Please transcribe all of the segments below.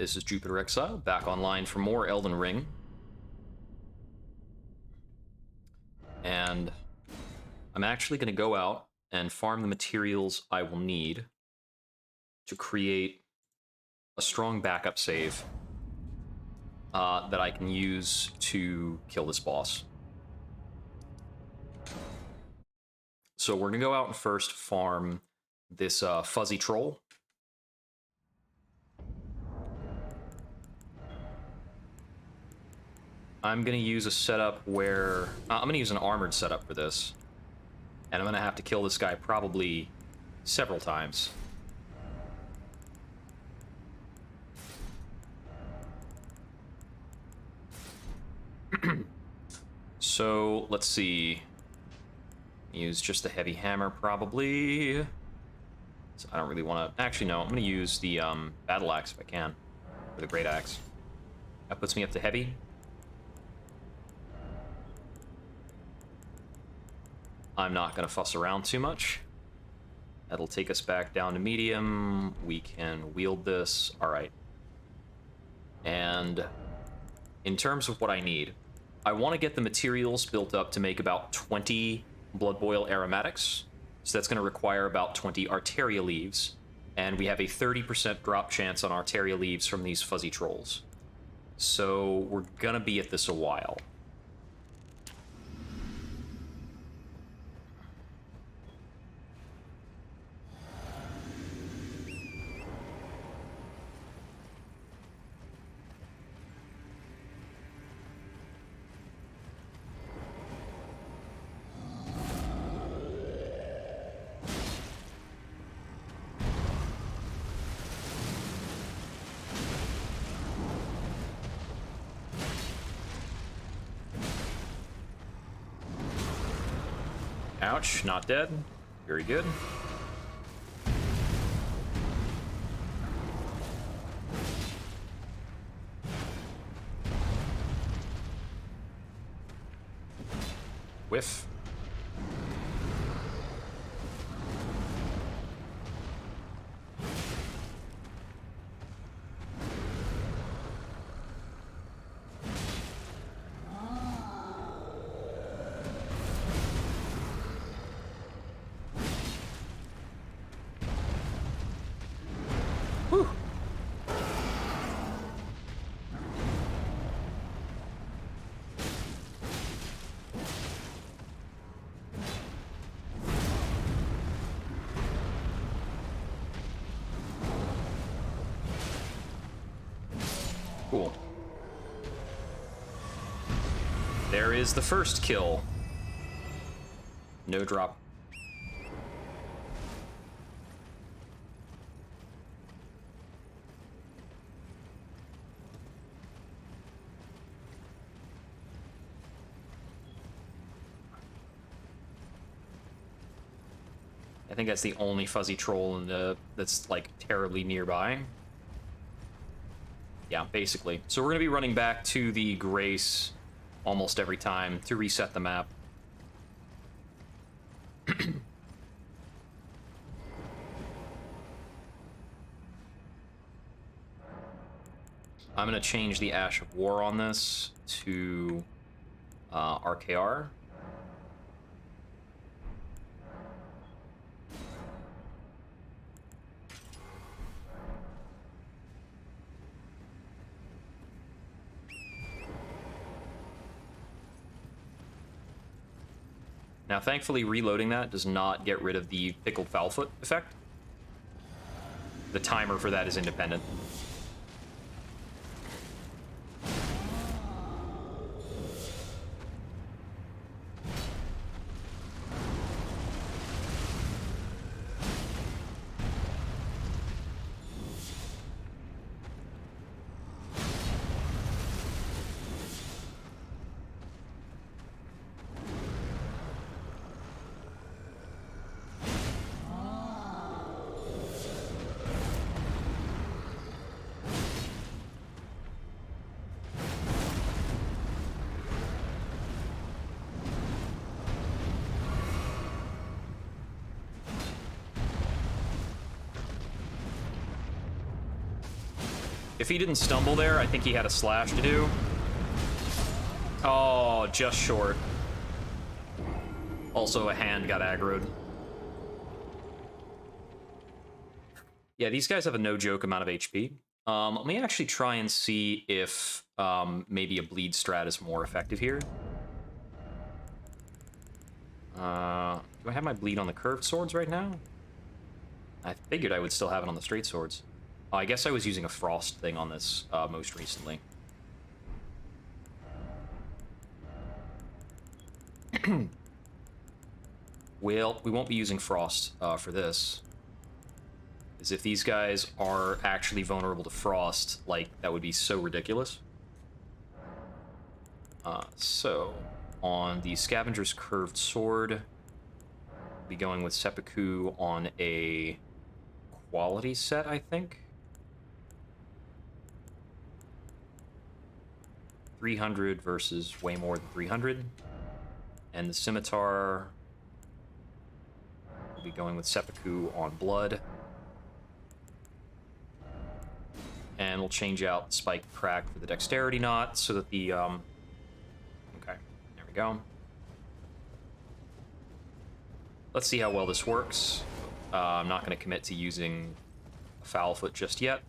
This is Jupiter Exile, back online for more Elden Ring. And I'm actually going to go out and farm the materials I will need to create a strong backup save that I can use to kill this boss. So we're going to go out and first farm this fuzzy troll. I'm going to use a setup where... I'm going to use an armored setup for this. And I'm going to have to kill this guy probably several times. So, let's see. Use just the heavy hammer, probably. So I don't really want to... Actually, no. I'm going to use the battle axe if I can. Or the great axe. That puts me up to heavy. I'm not going to fuss around too much. That'll take us back down to medium. We can wield this. All right. And in terms of what I need, I want to get the materials built up to make about 20 blood boil aromatics. So that's going to require about 20 Arteria leaves. And we have a 30% drop chance on Arteria leaves from these fuzzy trolls. So we're going to be at this a while. Ouch, not dead. Very good. Whiff. Cool. There is the first kill. No drop. I think that's the only fuzzy troll in the that's like terribly nearby. Yeah, basically. So we're going to be running back to the Grace almost every time to reset the map. I'm going to change the Ash of War on this to RKR. Now, thankfully, reloading that does not get rid of the Pickled Foulfoot effect. The timer for that is independent. If he didn't stumble there, I think he had a slash to do. Oh, just short. Also, a hand got aggroed. Yeah, these guys have a no-joke amount of HP. Let me actually try and see if maybe a bleed strat is more effective here. Do I have my bleed on the curved swords right now? I figured I would still have it on the straight swords. Oh, I guess I was using a frost thing on this most recently. Well, we won't be using frost for this. Because if these guys are actually vulnerable to frost, like, that would be so ridiculous. So, on the Scavenger's Curved Sword, we'll be going with Seppuku on a quality set, I think. 300 versus way more than 300. And the Scimitar, we'll be going with Seppuku on Blood. And we'll change out Spike Crack for the Dexterity Knot so that the, okay, there we go. Let's see how well this works. I'm not going to commit to using a Foul Foot just yet.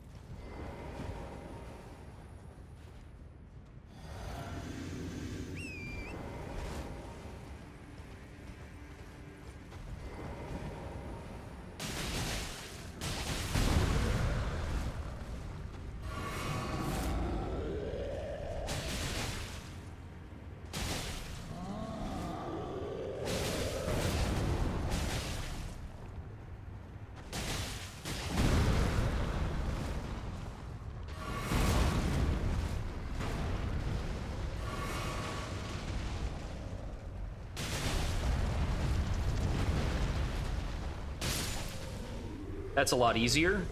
That's a lot easier.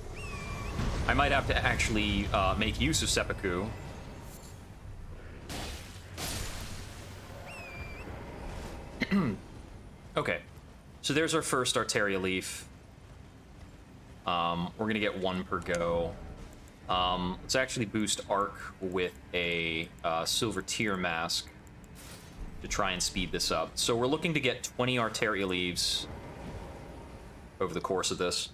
I might have to actually make use of Seppuku. Okay, so there's our first Arteria Leaf. We're gonna get one per go. Let's actually boost Arc with a Silver Tear Mask to try and speed this up. So we're looking to get 20 Arteria Leaves over the course of this.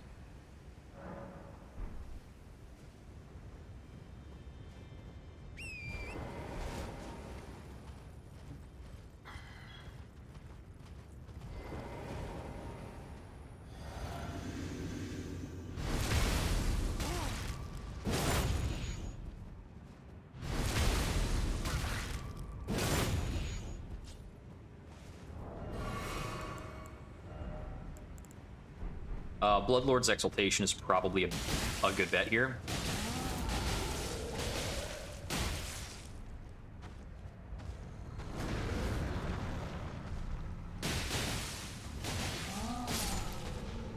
Bloodlord's Exaltation is probably a good bet here.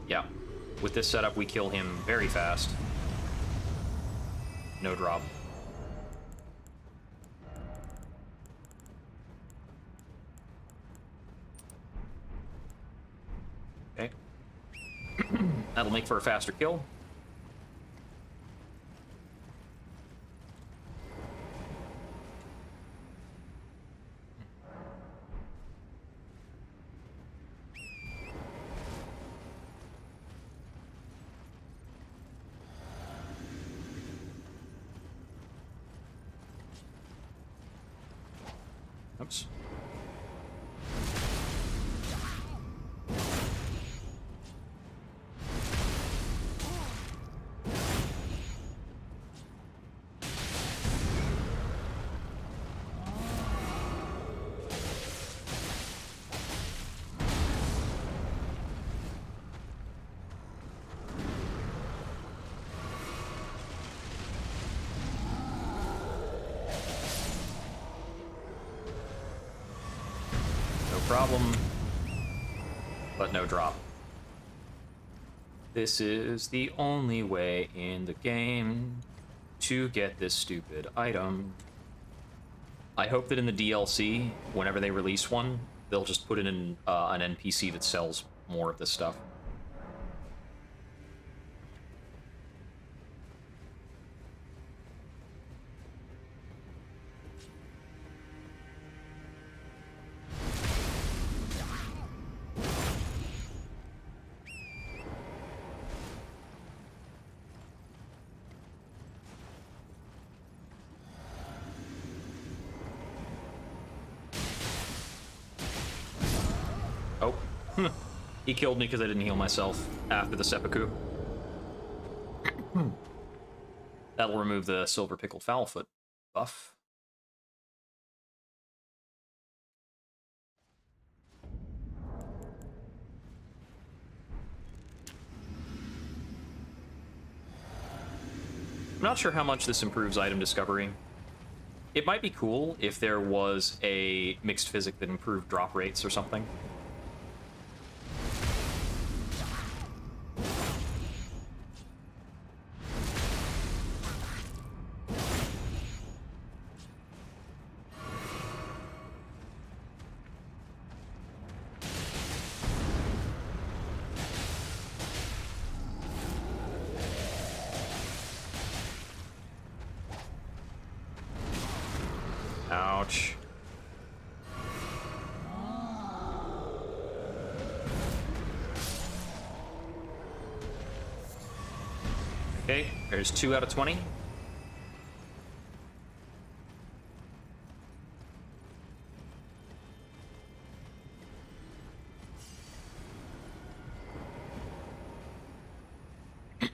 Yeah, with this setup, we kill him very fast. No drop. Okay. That'll make for a faster kill. Oops. Problem, but no drop. This is the only way in the game to get this stupid item. I hope that in the DLC, whenever they release one, they'll just put it in an NPC that sells more of this stuff. He killed me because I didn't heal myself after the seppuku. That'll remove the silver pickled fowlfoot buff. I'm not sure how much this improves item discovery. It might be cool if there was a mixed physic that improved drop rates or something. Ouch. Okay, there's 2 out of 20. A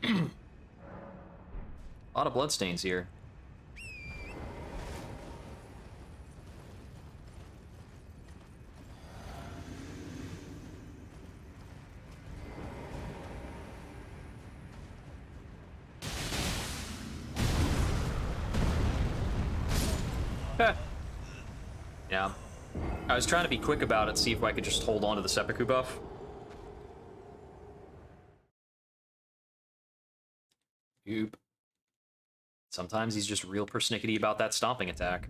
lot of bloodstains here. Yeah. I was trying to be quick about it, see if I could just hold on to the seppuku buff. Oop. Sometimes he's just real persnickety about that stomping attack.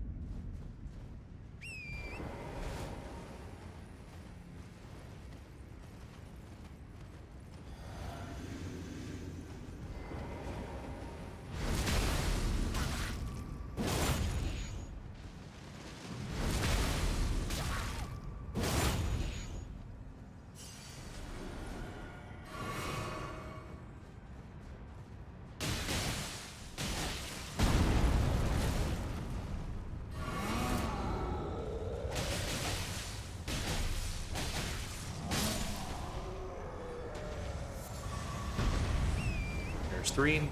There's 3.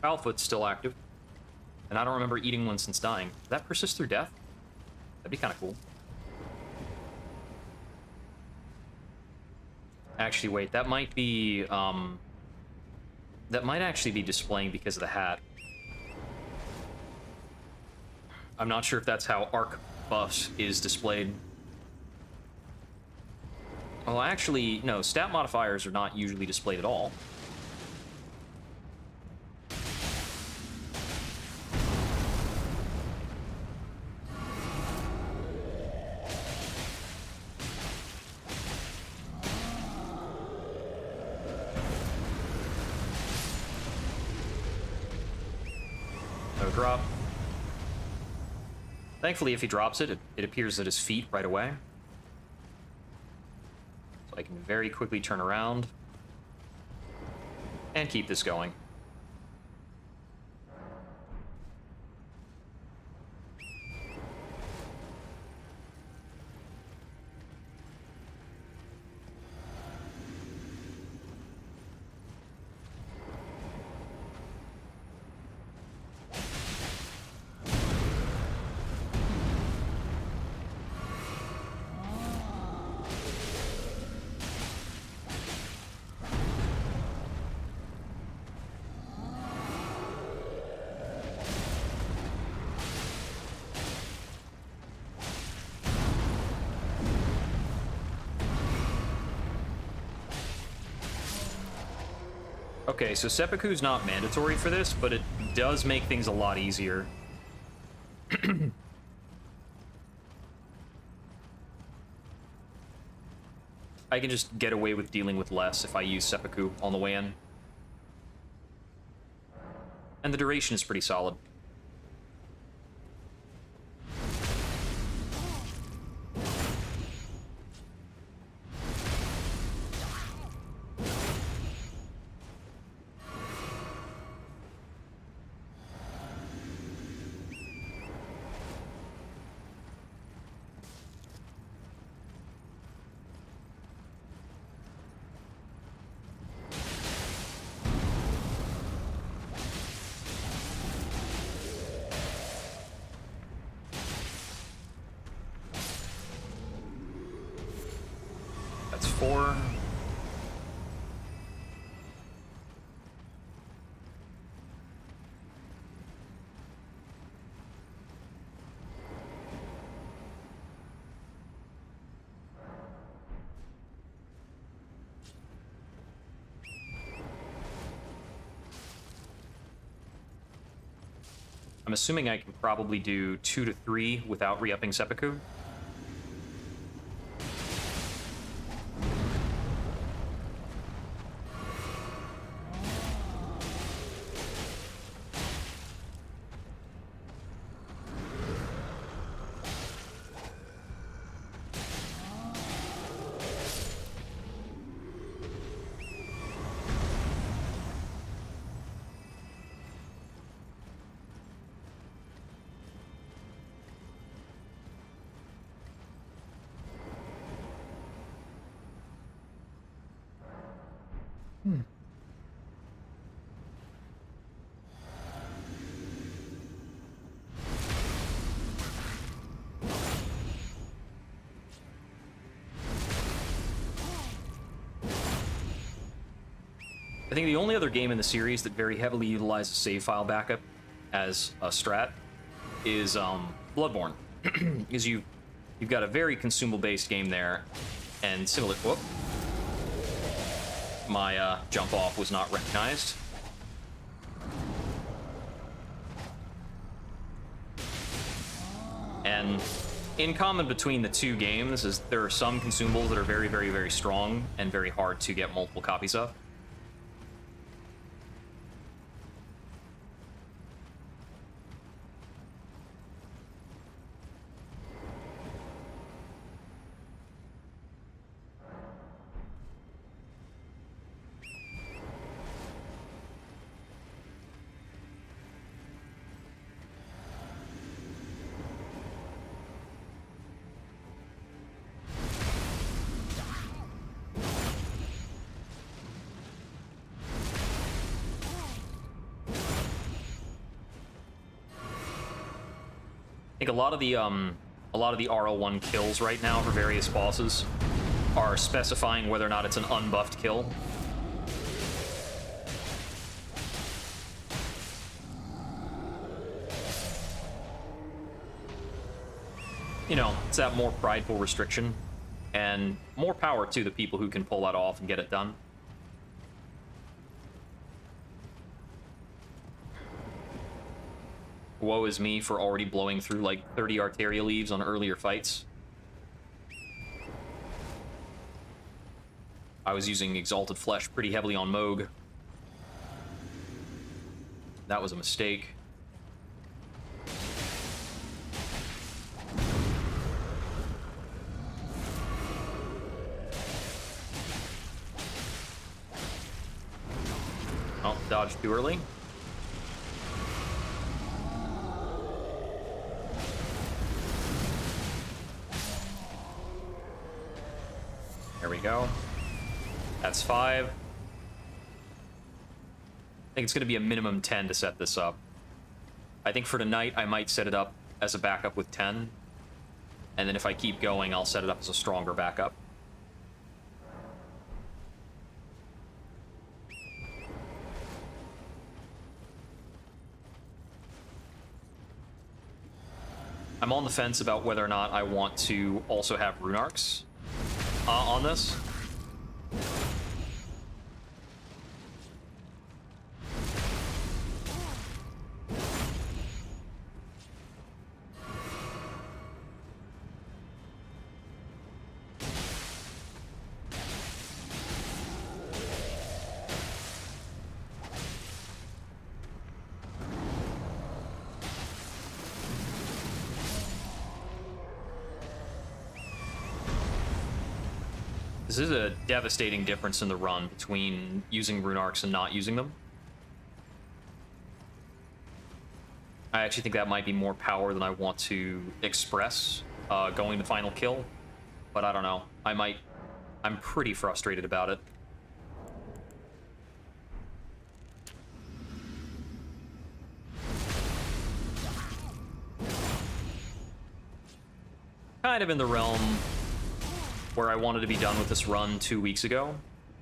Foulfoot's still active. And I don't remember eating one since dying. Did that persist through death? That'd be kind of cool. Actually, wait, that might be, that might actually be displaying because of the hat. I'm not sure if that's how arc buffs is displayed. Well, actually, no, stat modifiers are not usually displayed at all. No drop. Thankfully, if he drops it, it appears at his feet right away. So I can very quickly turn around and keep this going. Okay, so seppuku's not mandatory for this, but it does make things a lot easier. I can just get away with dealing with less if I use seppuku on the way in. And the duration is pretty solid. I'm assuming I can probably do 2 to 3 without re-upping Seppuku. I think the only other game in the series that very heavily utilizes save file backup as a strat is Bloodborne, because you've got a very consumable-based game there, and similar. Whoop, my jump off was not recognized. And in common between the two games is there are some consumables that are very, very, very strong and very hard to get multiple copies of. I think a lot of the RL1 kills right now for various bosses are specifying whether or not it's an unbuffed kill. You know, it's that more prideful restriction, and more power to the people who can pull that off and get it done. Woe is me for already blowing through like 30 Arteria leaves on earlier fights. I was using Exalted Flesh pretty heavily on Moog. That was a mistake. Oh, dodged too early. There we go. That's 5. I think it's going to be a minimum 10 to set this up. I think for tonight, I might set it up as a backup with 10. And then if I keep going, I'll set it up as a stronger backup. I'm on the fence about whether or not I want to also have Rune Arcs on this. This is a devastating difference in the run between using Rune Arcs and not using them. I actually think that might be more power than I want to express going to final kill, but I don't know. I'm pretty frustrated about it. Kind of in the realm where I wanted to be done with this run 2 weeks ago,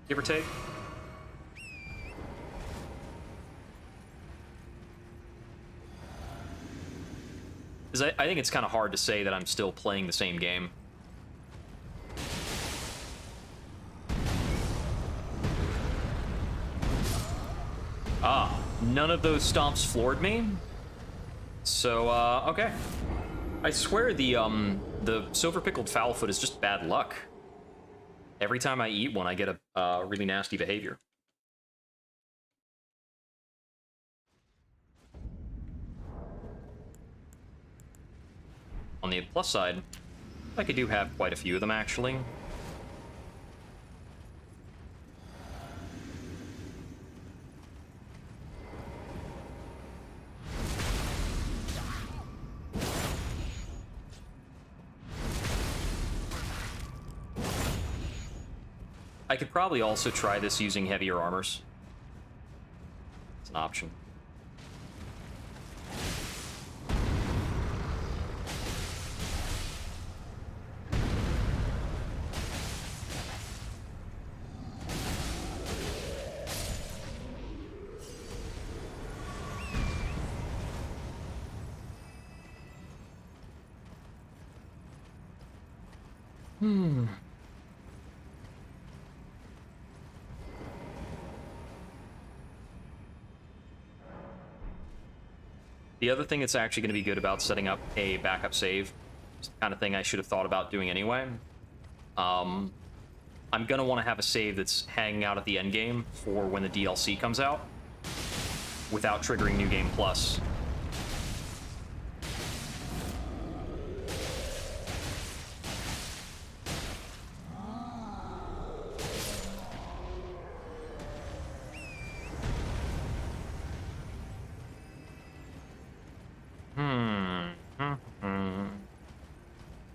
give or take. Because I think it's kind of hard to say that I'm still playing the same game. Ah, none of those stomps floored me? So, okay. I swear the silver pickled fowlfoot is just bad luck. Every time I eat one, I get a really nasty behavior. On the plus side, I could do have quite a few of them, actually. I could probably also try this using heavier armors. It's an option. The other thing that's actually going to be good about setting up a backup save, it's the kind of thing I should have thought about doing anyway. I'm going to want to have a save that's hanging out at the end game for when the DLC comes out without triggering New Game Plus.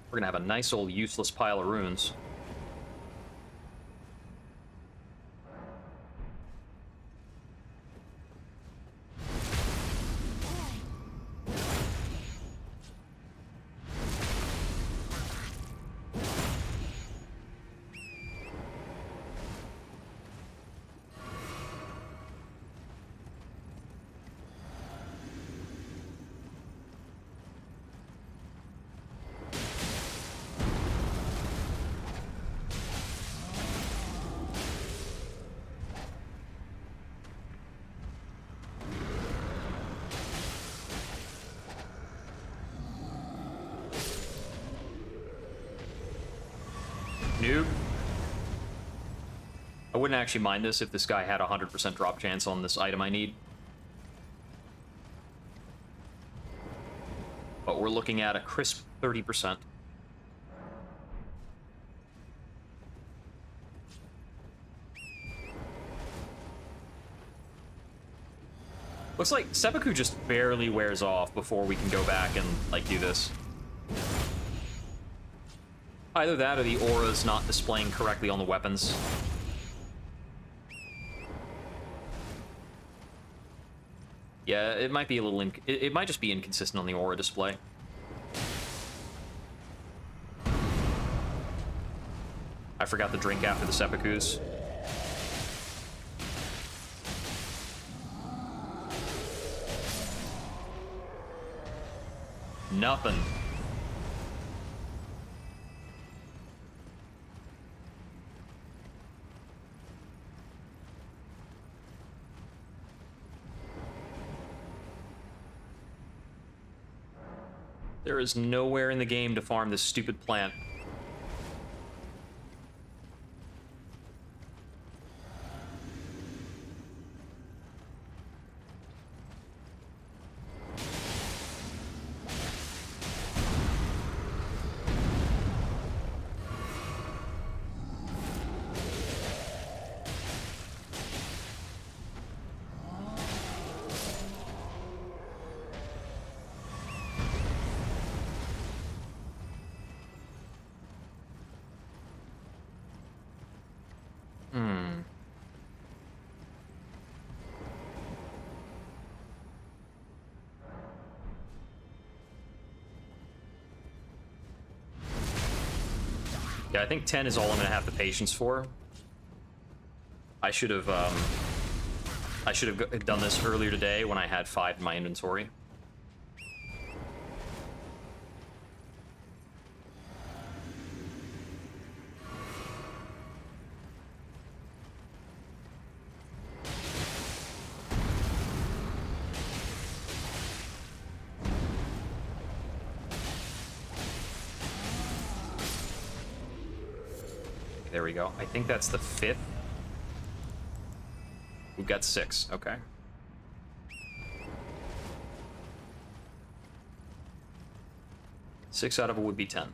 We're gonna have a nice old useless pile of runes. Noob. I wouldn't actually mind this if this guy had a 100% drop chance on this item I need. But we're looking at a crisp 30%. Looks like seppuku just barely wears off before we can go back and, like, do this. Either that or the aura's not displaying correctly on the weapons. Yeah, it might be a little... It might just be inconsistent on the aura display. I forgot the drink after the seppukus. Nothing. There is nowhere in the game to farm this stupid plant. Yeah, I think 10 is all I'm gonna have the patience for. I should have done this earlier today when I had 5 in my inventory. There we go. I think that's the 5th. We've got 6. Okay. Six out of it would be 10.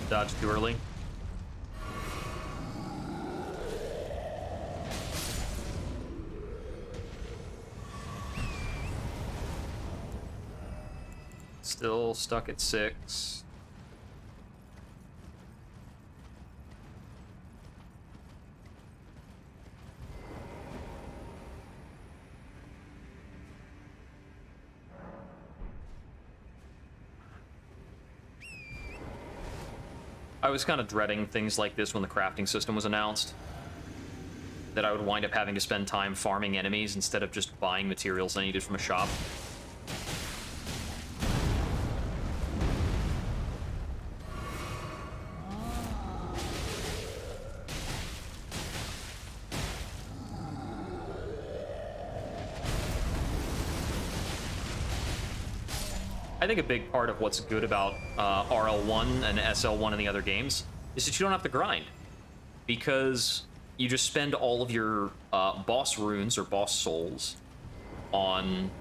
Dodge too early. Still stuck at 6. I was kind of dreading things like this when the crafting system was announced. That I would wind up having to spend time farming enemies instead of just buying materials I needed from a shop. I think a big part of what's good about RL1 and SL1 in the other games is that you don't have to grind. Because you just spend all of your boss runes or boss souls on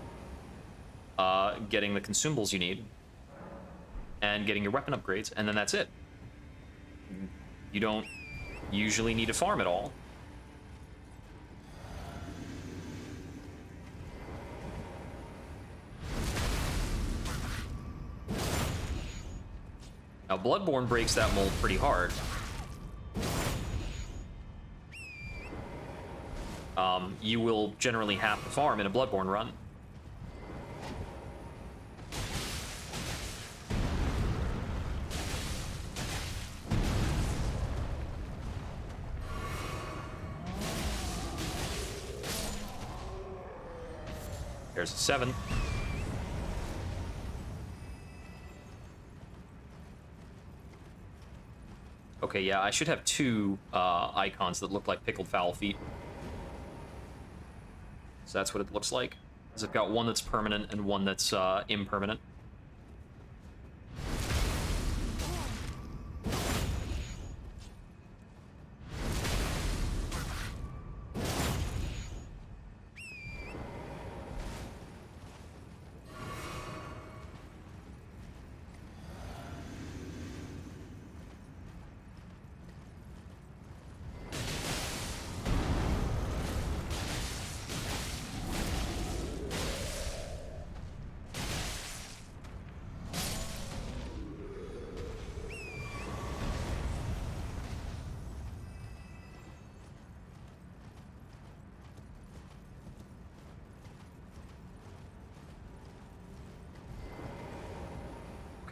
getting the consumables you need and getting your weapon upgrades, and then that's it. You don't usually need to farm at all. Now, Bloodborne breaks that mold pretty hard. You will generally have to farm in a Bloodborne run. There's a 7. Okay, yeah, I should have 2 icons that look like pickled fowl feet. So that's what it looks like. Is I've got one that's permanent and one that's impermanent.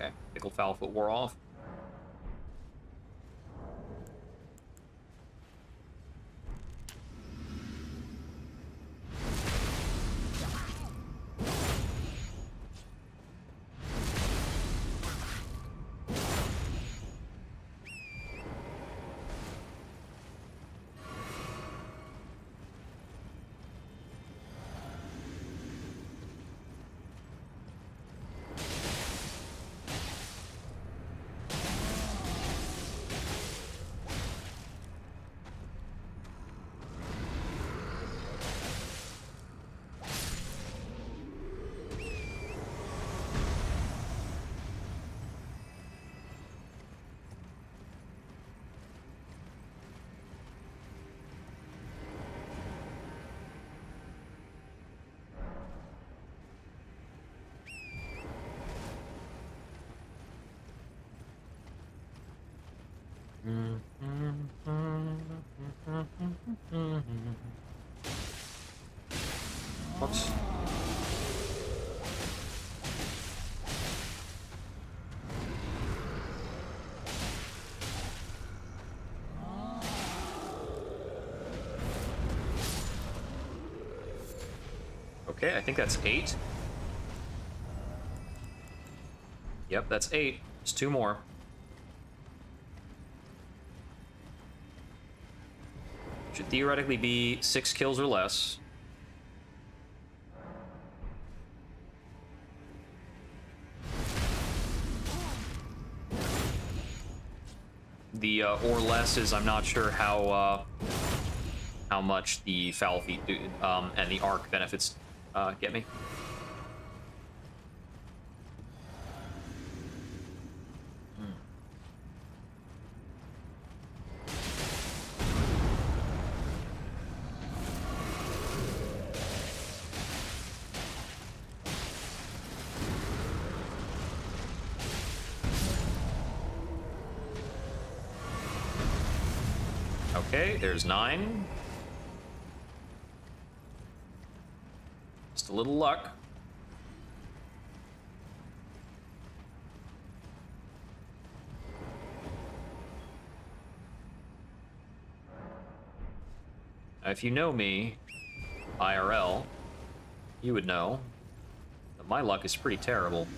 Okay, Pickle Foulfoot wore off. What? Okay, I think that's 8. Yep, that's 8. There's 2 more. Should theoretically be 6 kills or less. The or less is I'm not sure how much the foul feet do, and the arc benefits get me. Okay, there's 9. Just a little luck. If you know me, IRL, you would know that my luck is pretty terrible.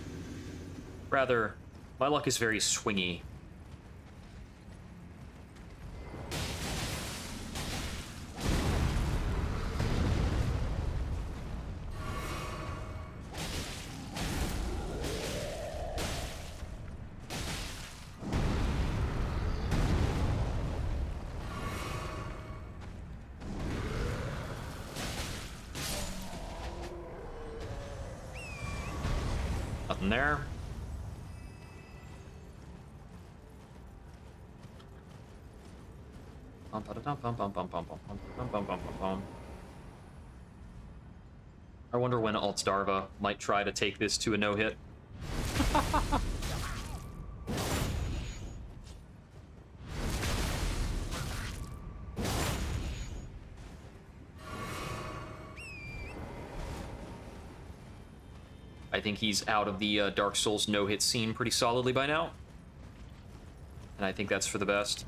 Rather, my luck is very swingy. Nothing there. I wonder when Altsdarva might try to take this to a no-hit. I think he's out of the Dark Souls no-hit scene pretty solidly by now. And I think that's for the best.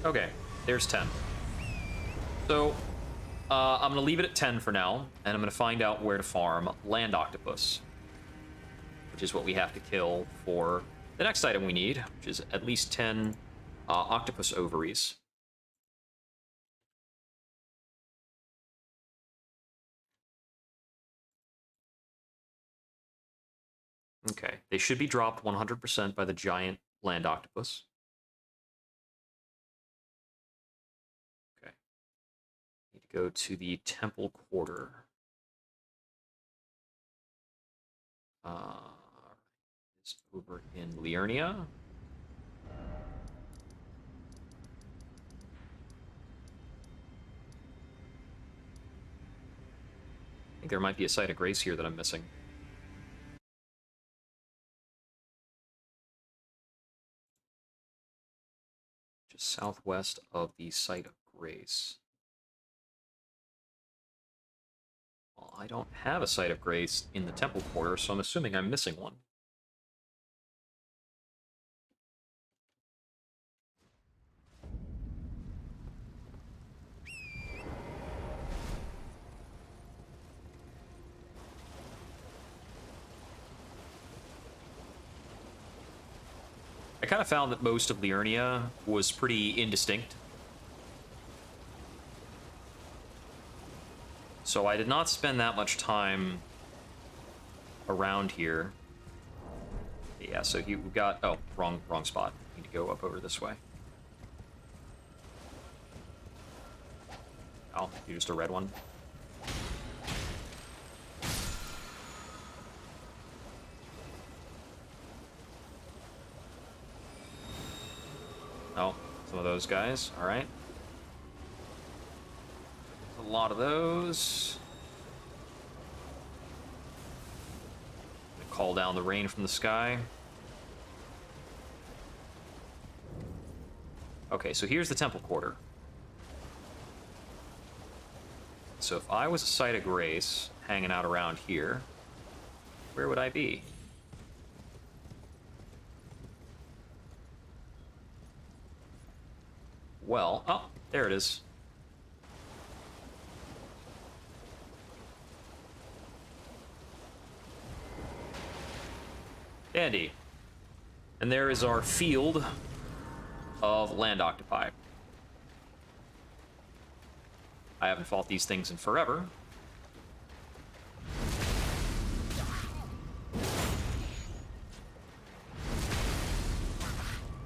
Okay, there's 10. So, I'm gonna leave it at 10 for now, and I'm gonna find out where to farm Land Octopus, which is what we have to kill for the next item we need, which is at least 10 octopus ovaries. Okay, they should be dropped 100% by the giant land octopus. Okay. Need to go to the temple quarter. It's over in Liurnia. I think there might be a site of grace here that I'm missing. Just southwest of the site of grace. Well, I don't have a site of grace in the temple quarter, so I'm assuming I'm missing one. I kind of found that most of Liurnia was pretty indistinct. So I did not spend that much time around here. Yeah, so we got... Oh, wrong spot. Need to go up over this way. Oh, you're just a red one. Oh, some of those guys. All right. A lot of those. Call down the rain from the sky. Okay, so here's the temple quarter. So if I was a site of grace hanging out around here, where would I be? Well, oh, there it is. Dandy. And there is our field of land octopi. I haven't fought these things in forever.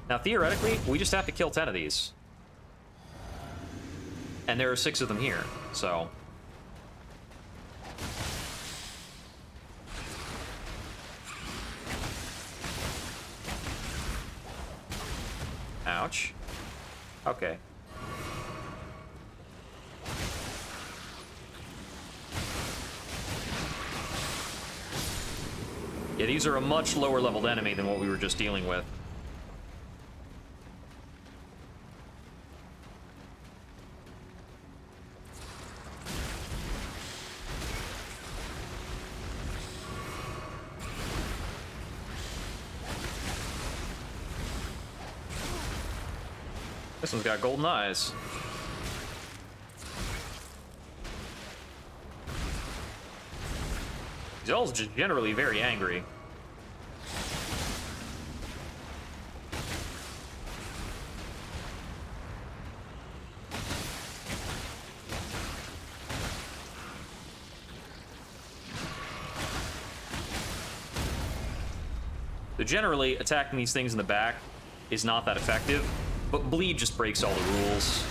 Now, theoretically, we just have to kill 10 of these. And there are 6 of them here, so... Ouch. Okay. Yeah, these are a much lower leveled enemy than what we were just dealing with. This one's got golden eyes. He's all just generally very angry. So generally, attacking these things in the back is not that effective, but bleed just breaks all the rules.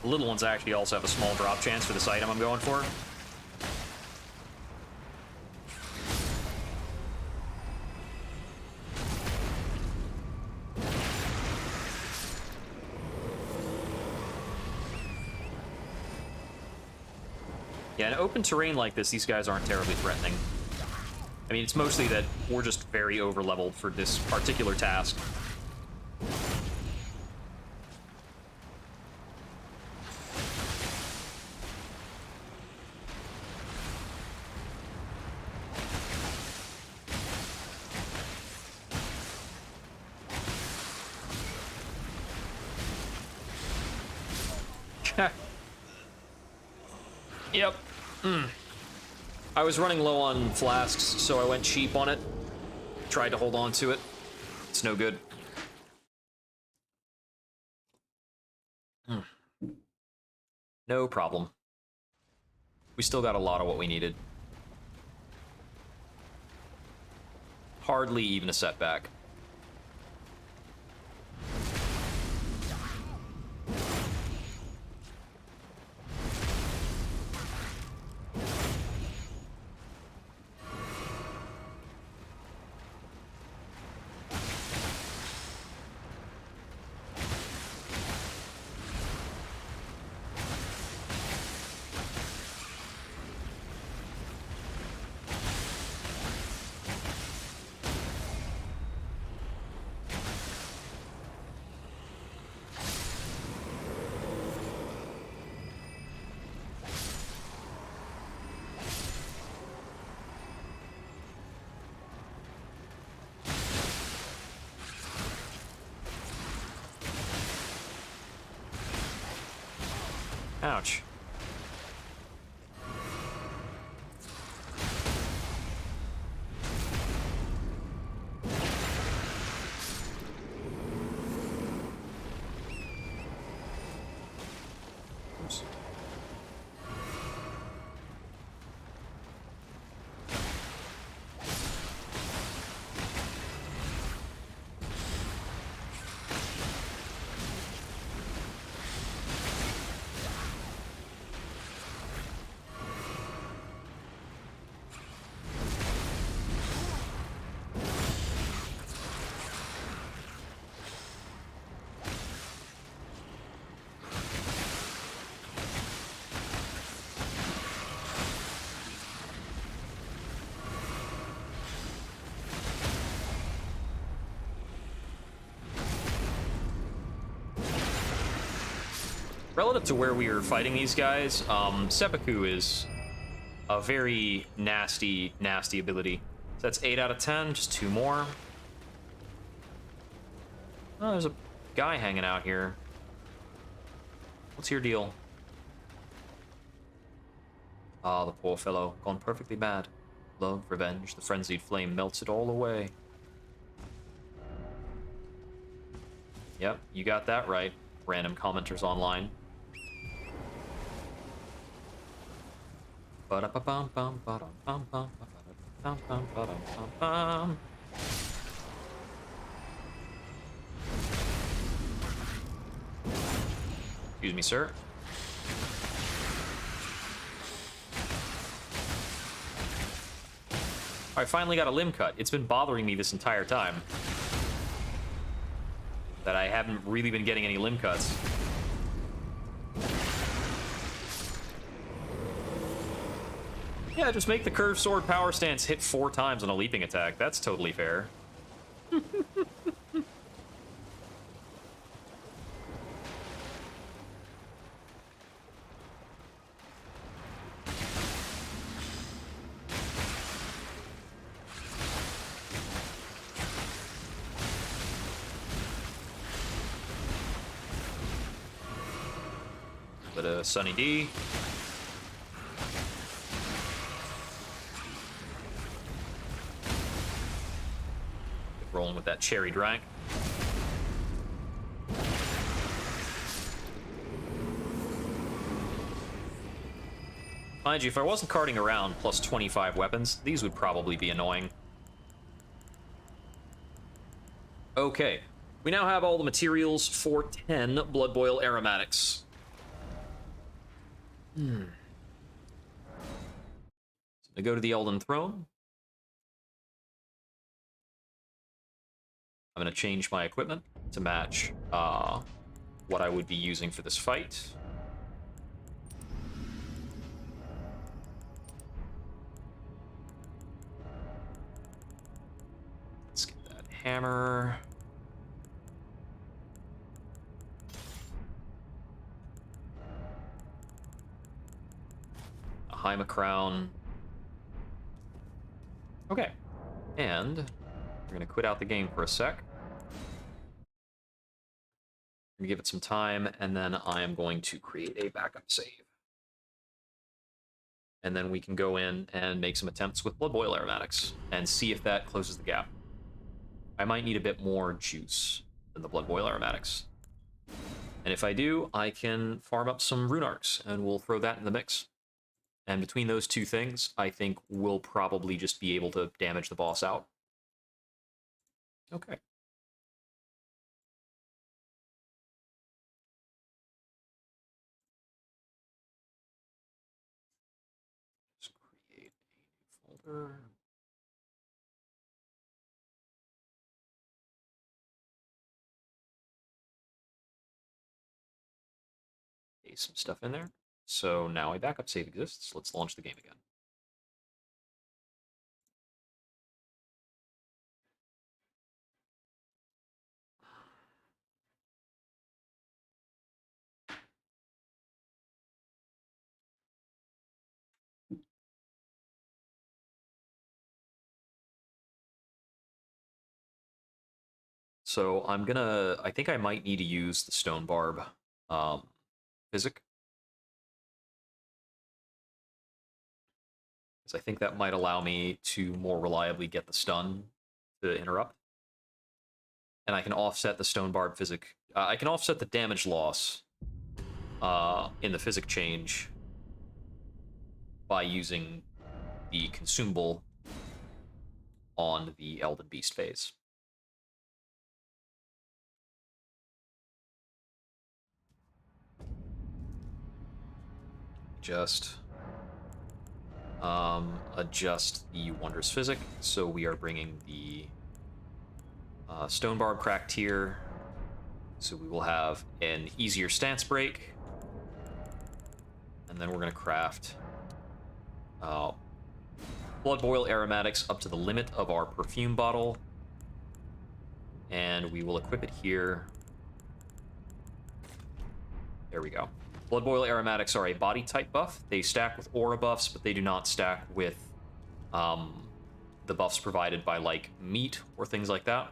The little ones actually also have a small drop chance for this item I'm going for. Yeah, in open terrain like this, these guys aren't terribly threatening. I mean, it's mostly that we're just very over-leveled for this particular task. Yep. I was running low on flasks, so I went cheap on it. Tried to hold on to it. It's no good. No problem. We still got a lot of what we needed. Hardly even a setback. Ouch. Oops. Relative to where we were fighting these guys, seppuku is a very nasty, nasty ability. So that's 8 out of 10, just 2 more. Oh, there's a guy hanging out here. What's your deal? Ah, the poor fellow, gone perfectly mad. Love, revenge, the frenzied flame melts it all away. Yep, you got that right, random commenters online. Excuse me, sir. I finally got a limb cut. It's been bothering me this entire time that I haven't really been getting any limb cuts. Yeah, just make the curved sword power stance hit 4 times on a leaping attack. That's totally fair. Bit of Sunny D. Rolling with that cherry drag. Mind you, if I wasn't carting around plus 25 weapons, these would probably be annoying. Okay, we now have all the materials for 10 Blood Boil aromatics. So I'm gonna go to the Elden Throne. I'm gonna change my equipment to match what I would be using for this fight. Let's get that hammer. A Haima crown. Okay. And we're gonna quit out the game for a sec. gonna give it some time, and then I am going to create a backup save. And then we can go in and make some attempts with Blood Boil Aromatics and see if that closes the gap. I might need a bit more juice than the Blood Boil Aromatics. And if I do, I can farm up some Rune Arcs, and we'll throw that in the mix. And between those two things, I think we'll probably just be able to damage the boss out. Okay. Just create a new folder. Paste some stuff in there. So now a backup save exists. Let's launch the game again. So I think I might need to use the Stone Barb physic. Because I think that might allow me to more reliably get the stun to interrupt. And I can offset the Stone Barb physic. I can offset the damage loss in the physic change by using the consumable on the Elden Beast phase. Just adjust the Wondrous Physic, so we are bringing the Stone Barb cracked here, so we will have an easier stance break, and then we're going to craft Blood Boil Aromatics up to the limit of our perfume bottle, and we will equip it here. There we go. Blood Boil Aromatics are a body type buff. They stack with aura buffs, but they do not stack with the buffs provided by, like, meat or things like that.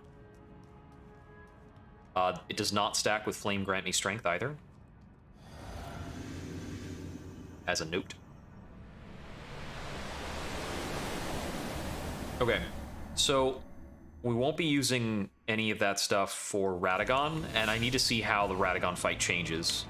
It does not stack with Flame Grant Me Strength either. As a note. Okay, so we won't be using any of that stuff for Radagon, and I need to see how the Radagon fight changes.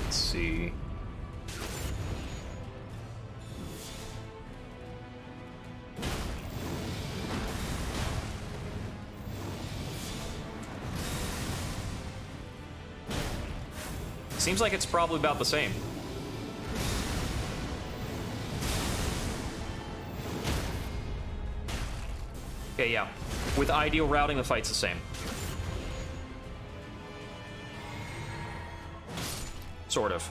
Let's see. Seems like it's probably about the same. Okay, yeah. With ideal routing, the fight's the same. Sort of.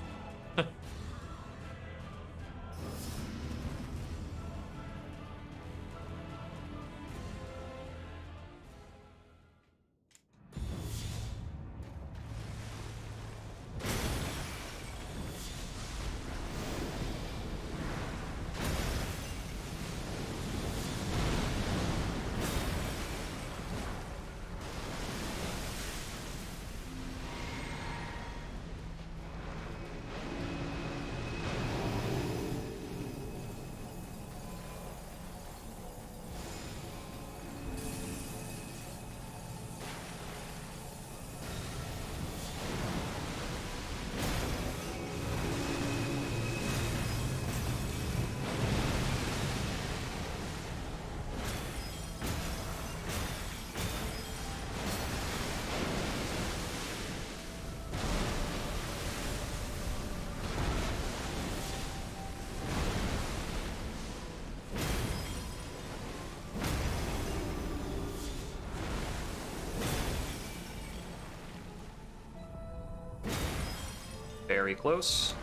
Very close.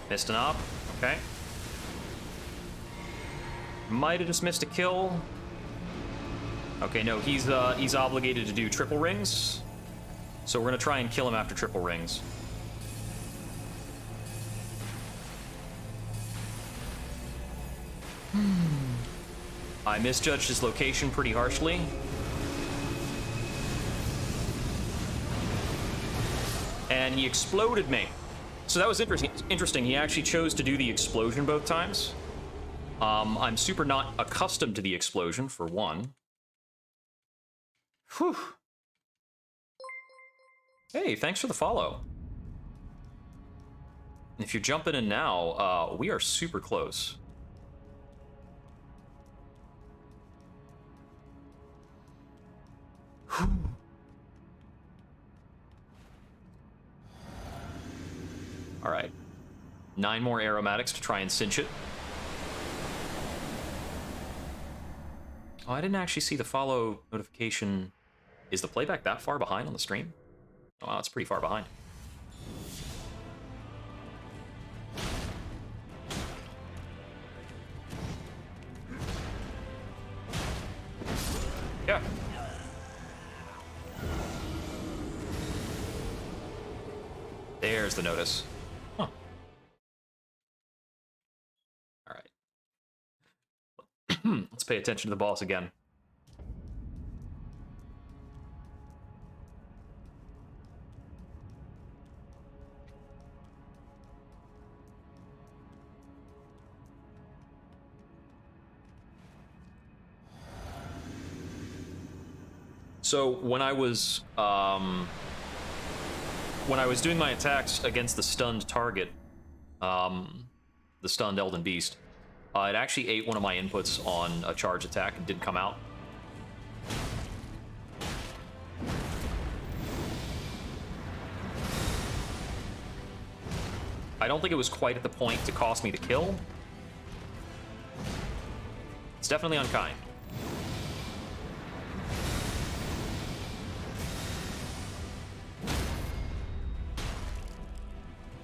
Missed an op. Okay. Might have just missed a kill. Okay, no, he's obligated to do triple rings. So we're gonna try and kill him after triple rings. I misjudged his location pretty harshly. And he exploded me. So that was interesting. He actually chose to do the explosion both times. I'm super not accustomed to the explosion, for one. Whew. Hey, thanks for the follow. If you're jumping in now, we are super close. Whew. All right. 9 more aromatics to try and cinch it. Oh, I didn't actually see the follow notification. Is the playback that far behind on the stream? Oh, wow, it's pretty far behind. Yeah. There's the notice. Huh. All right. Let's pay attention to the boss again. So when I was doing my attacks against the stunned target, the stunned Elden Beast, it actually ate one of my inputs on a charge attack and didn't come out. I don't think it was quite at the point to cost me the kill. It's definitely unkind.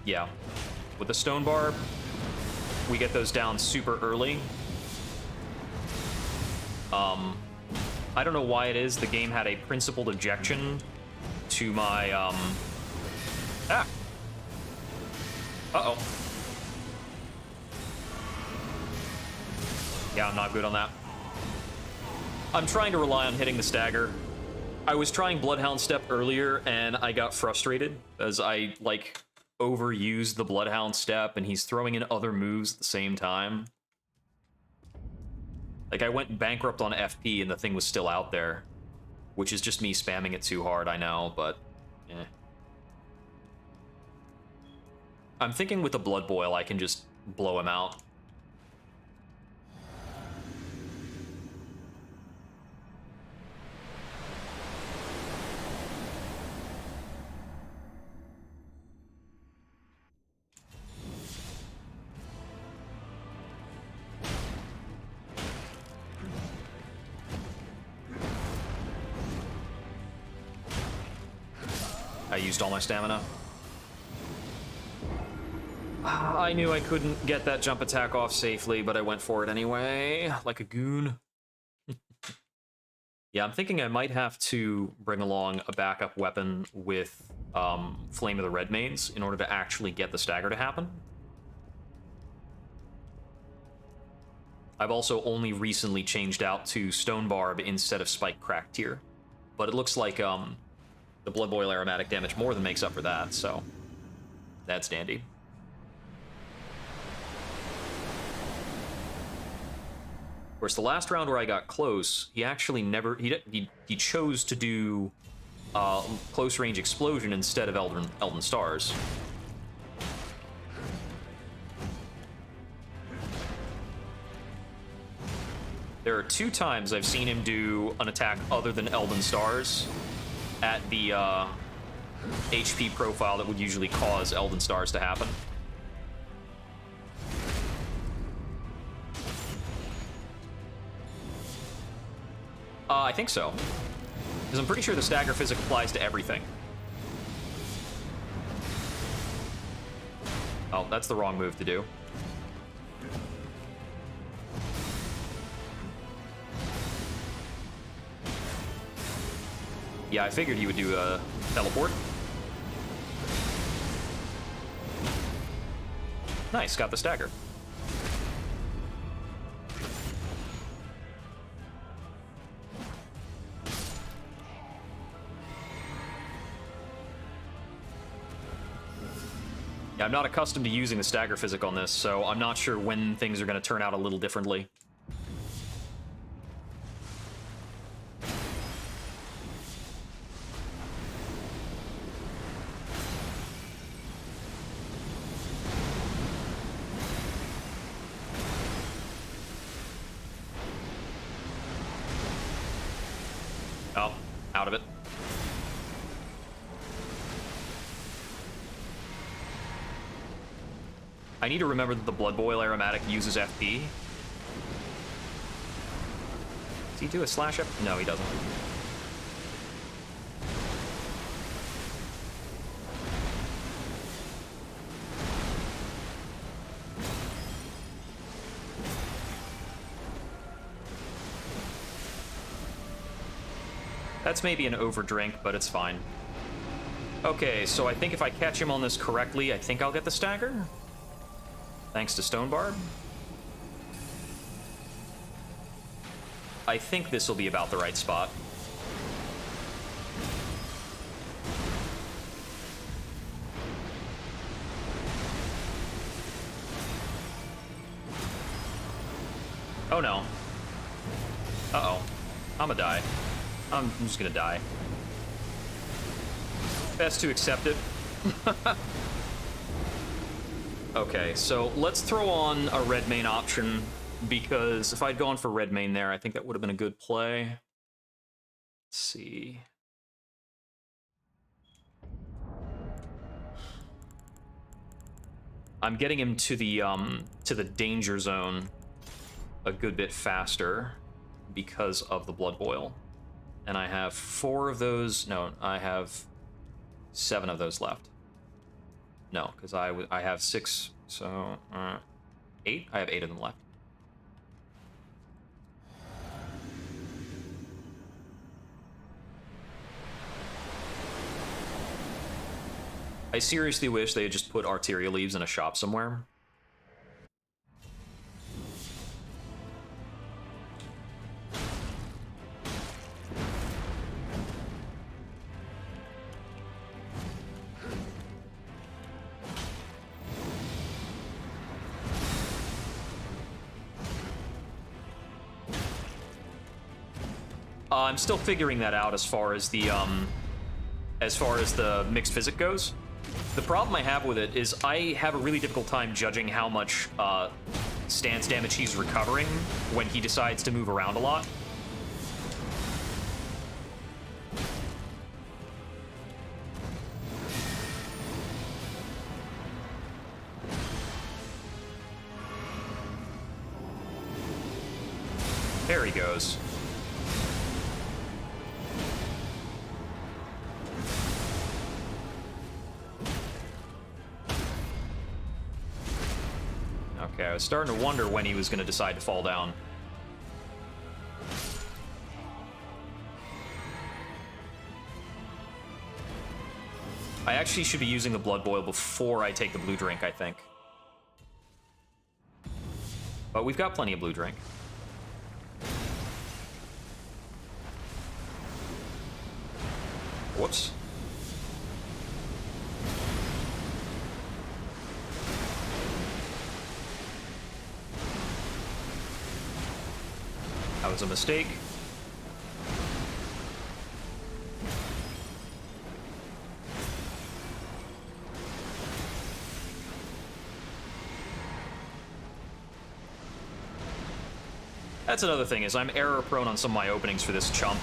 Yeah. With the stone barb, we get those down super early. I don't know why it is the game had a principled objection to my, Uh-oh. Yeah, I'm not good on that. I'm trying to rely on hitting the stagger. I was trying Bloodhound Step earlier, and I got frustrated, as I, like, overused the Bloodhound Step, and he's throwing in other moves at the same time. Like, I went bankrupt on FP, and the thing was still out there. Which is just me spamming it too hard, I know, but... eh. I'm thinking with the Blood Boil, I can just blow him out. I used all my stamina. I knew I couldn't get that jump attack off safely, but I went for it anyway, like a goon. Yeah, I'm thinking I might have to bring along a backup weapon with Flame of the Redmanes in order to actually get the stagger to happen. I've also only recently changed out to Stone Barb instead of Spike Crack Tier, but it looks like the Blood Boil aromatic damage more than makes up for that, so that's dandy. Of course, the last round where I got close, he actually never... He chose to do close range explosion instead of Elden Stars. There are 2 times I've seen him do an attack other than Elden Stars at the HP profile that would usually cause Elden Stars to happen. I think so. Because I'm pretty sure the stagger physic applies to everything. Oh, that's the wrong move to do. Yeah, I figured he would do a teleport. Nice, got the stagger. Yeah, I'm not accustomed to using the stagger physic on this, so I'm not sure when things are going to turn out a little differently. Oh, out of it. I need to remember that the Blood Boil aromatic uses FP. Does he do a slash up? No, he doesn't. That's maybe an overdrink, but it's fine. Okay, so I think if I catch him on this correctly, I think I'll get the stagger. Thanks to Stone Barb. I think this will be about the right spot. Oh no. Uh-oh. I'ma die. I'm just gonna die. Best to accept it. Okay, so let's throw on a red main option, because if I'd gone for red main there, I think that would have been a good play. Let's see. I'm getting him to the danger zone a good bit faster because of the Blood Boil. And I have 4 of those. No, I have 7 of those left. No, because I have 6, so 8? I have 8 of them left. I seriously wish they had just put arterial leaves in a shop somewhere. I'm still figuring that out as far as the mixed physic goes. The problem I have with it is I have a really difficult time judging how much stance damage he's recovering when he decides to move around a lot. There he goes. Okay, I was starting to wonder when he was going to decide to fall down. I actually should be using the Blood Boil before I take the blue drink, I think. But we've got plenty of blue drink. Whoops. That was a mistake. That's another thing, is I'm error prone on some of my openings for this chump.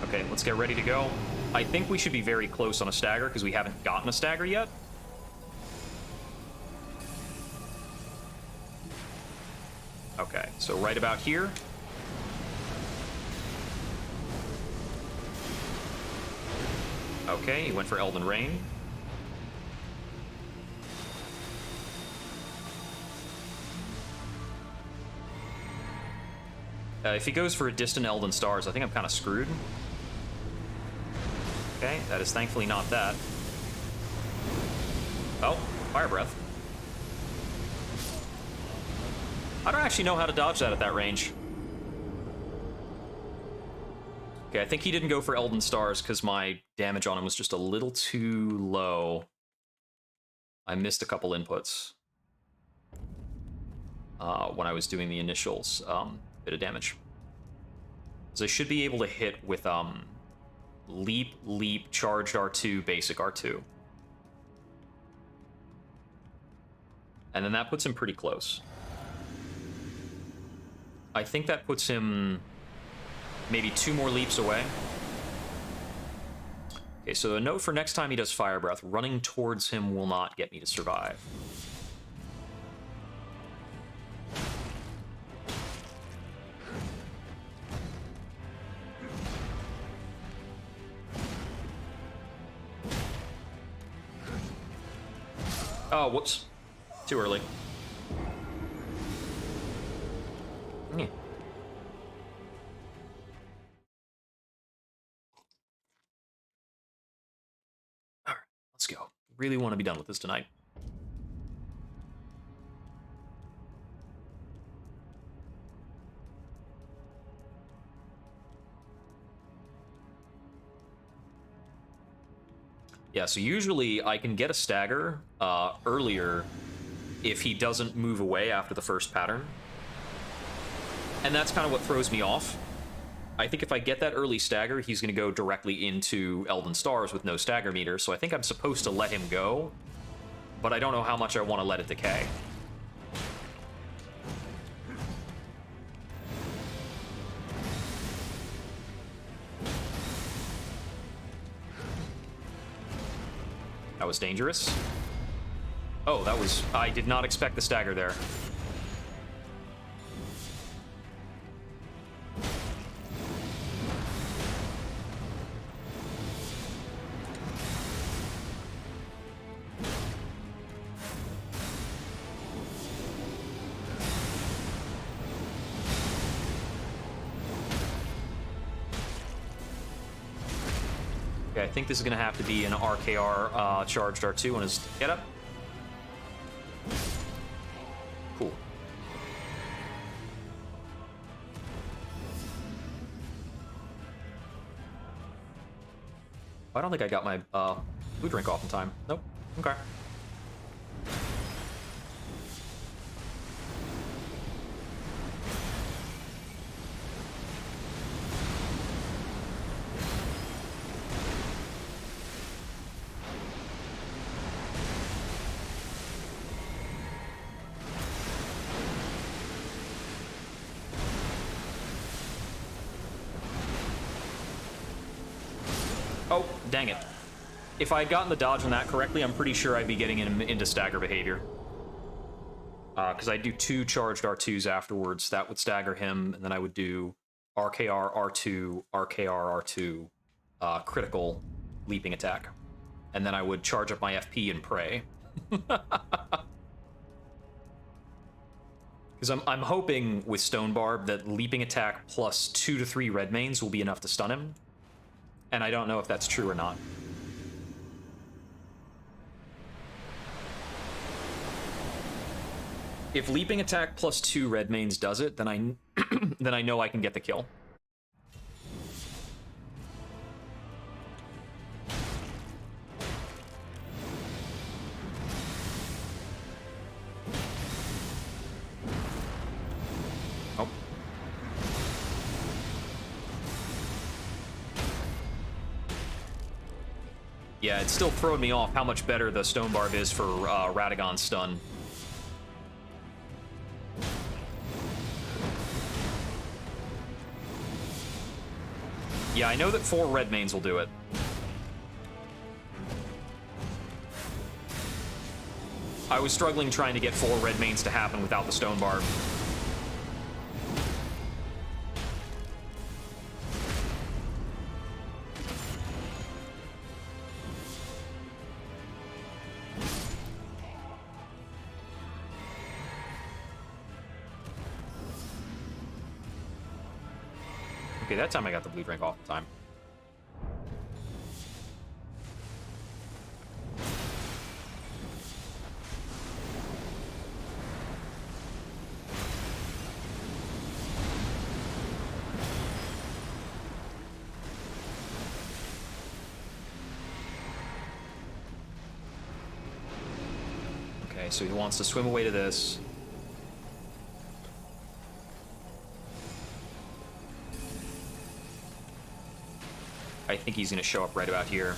Okay, let's get ready to go. I think we should be very close on a stagger because we haven't gotten a stagger yet. Okay, so right about here. Okay, he went for Elden Rain. If he goes for a distant Elden Stars, I think I'm kind of screwed. Okay, that is thankfully not that. Oh, Fire Breath. I don't actually know how to dodge that at that range. Okay, I think he didn't go for Elden Stars because my damage on him was just a little too low. I missed a couple inputs when I was doing the initials bit of damage. So I should be able to hit with Leap, Leap, Charged R2, Basic R2. And then that puts him pretty close. I think that puts him maybe 2 more leaps away. Okay, so a note for next time he does Fire Breath. Running towards him will not get me to survive. Oh, whoops. Too early. Yeah. All right, let's go. Really want to be done with this tonight. Yeah, so usually I can get a stagger earlier if he doesn't move away after the first pattern. And that's kind of what throws me off. I think if I get that early stagger, he's going to go directly into Elden Stars with no stagger meter, so I think I'm supposed to let him go, but I don't know how much I want to let it decay. That was dangerous. Oh, that was... I did not expect the stagger there. Okay, I think this is going to have to be an RKR charged R2 on his get up. Cool. I don't think I got my food drink off in time. Nope. Okay. Oh, dang it. If I had gotten the dodge on that correctly, I'm pretty sure I'd be getting him into stagger behavior. Because I do 2 charged R2s afterwards. That would stagger him, and then I would do RKR R2, RKR R2, critical leaping attack. And then I would charge up my FP and pray. Because I'm hoping with Stone Barb that leaping attack plus 2 to 3 red mains will be enough to stun him. And I don't know if that's true or not. If leaping attack plus 2 red mains does it, then I know I can get the kill. Oh. Yeah, it's still throwing me off how much better the Stone Barb is for Radagon's stun. Yeah, I know that 4 red mains will do it. I was struggling trying to get 4 red mains to happen without the Stone Barb. Okay, that time I got the blue drink off in time. Okay, so he wants to swim away to this. I think he's going to show up right about here.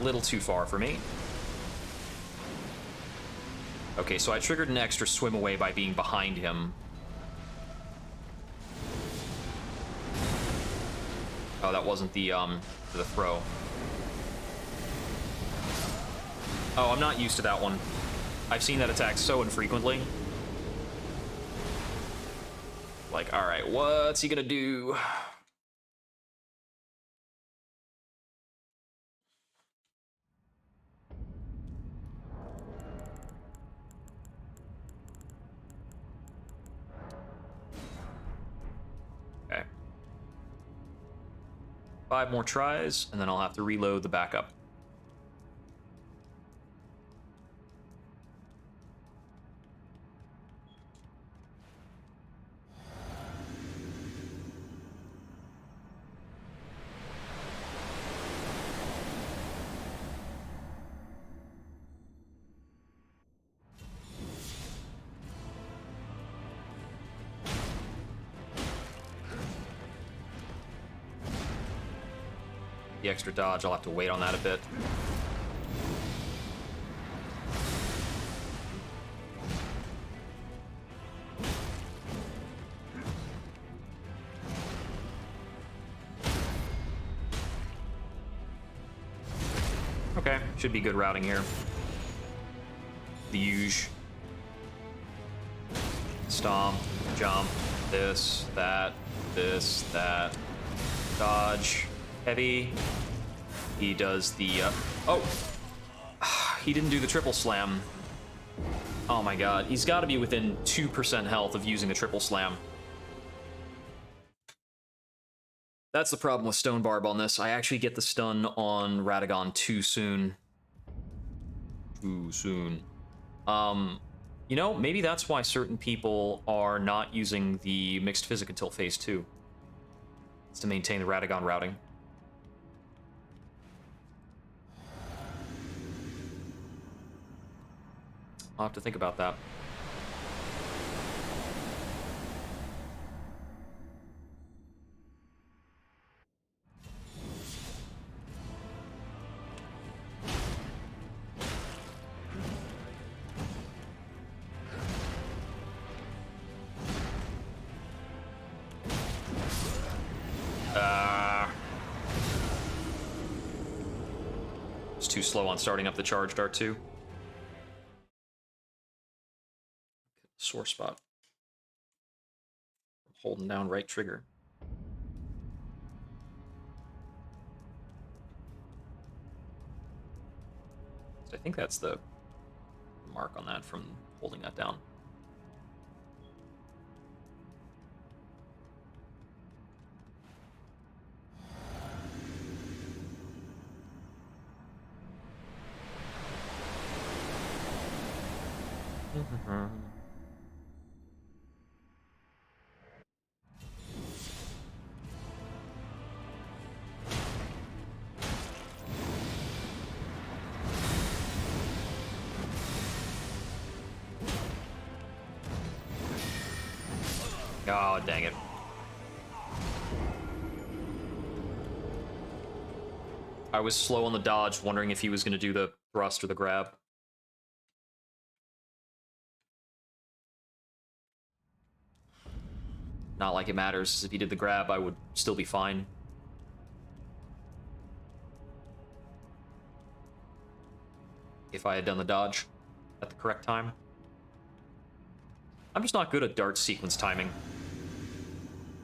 A little too far for me. Okay, so I triggered an extra swim away by being behind him. Oh, that wasn't the throw. Oh, I'm not used to that one. I've seen that attack so infrequently. Like, all right, what's he gonna do? Okay. 5 more tries, and then I'll have to reload the backup. The extra dodge, I'll have to wait on that a bit. Okay, should be good routing here. The huge. Stomp, jump, this, that, dodge, heavy. He does the, oh! He didn't do the triple slam. Oh my god, he's got to be within 2% health of using a triple slam. That's the problem with Stone Barb on this. I actually get the stun on Radagon too soon. Too soon. You know, maybe that's why certain people are not using the mixed physic until phase 2. It's to maintain the Radagon routing. I'll have to think about that. It's too slow on starting up the charge dart too. Sore spot. Holding down right trigger. So I think that's the mark on that from holding that down. Oh, dang it. I was slow on the dodge, wondering if he was going to do the thrust or the grab. Not like it matters. If he did the grab, I would still be fine. If I had done the dodge at the correct time. I'm just not good at dart sequence timing.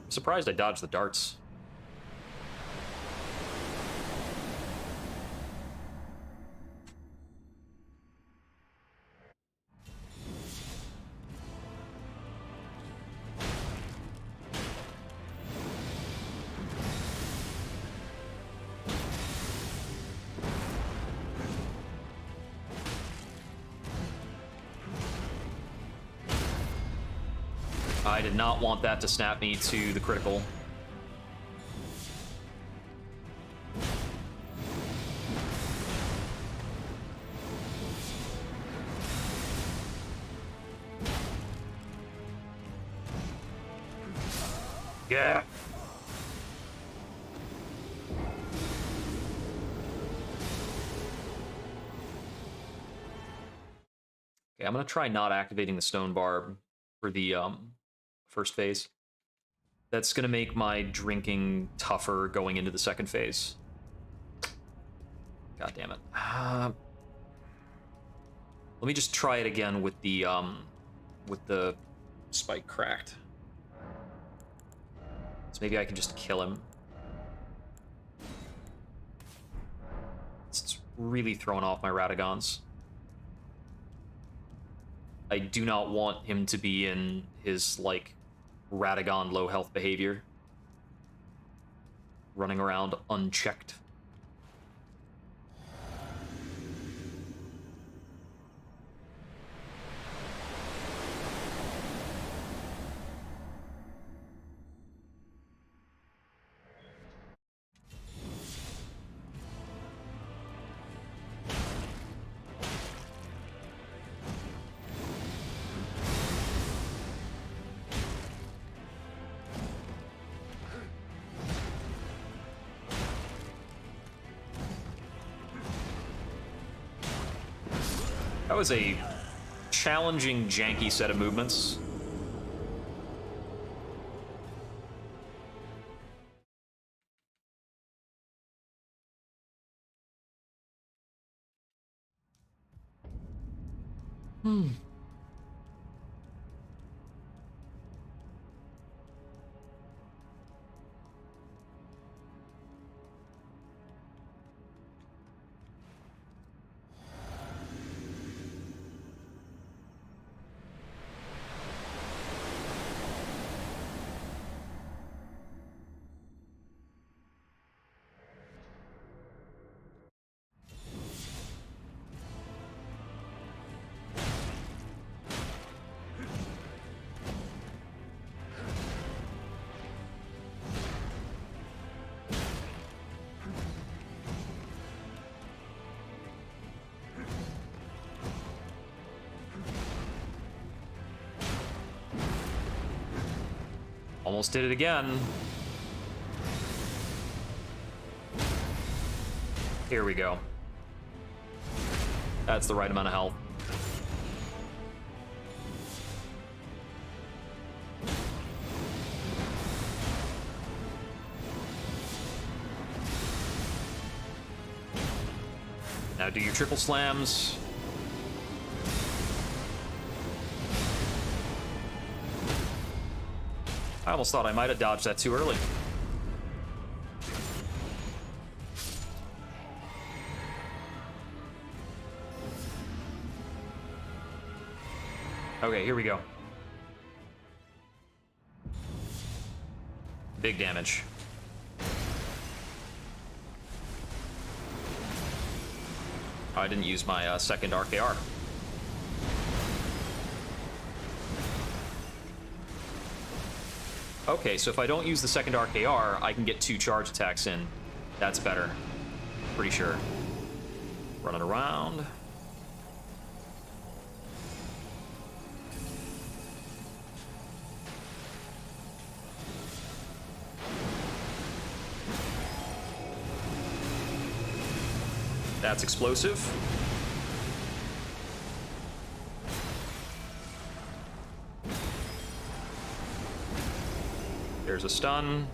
I'm surprised I dodged the darts. I did not want that to snap me to the critical. Yeah. Okay, I'm gonna try not activating the stone barb for the first phase. That's gonna make my drinking tougher going into the second phase. God damn it. Let me just try it again with the spike cracked. So maybe I can just kill him. It's really throwing off my Radagons. I do not want him to be in his, like, Radagon low health behavior. Running around unchecked. That was a challenging, janky set of movements. Almost did it again. Here we go. That's the right amount of health. Now do your triple slams. I almost thought I might have dodged that too early. Okay, here we go. Big damage. Oh, I didn't use my second RKR. Okay, so if I don't use the second RKR, I can get 2 charge attacks in. That's better. Pretty sure. Running around. That's explosive. There's a stun.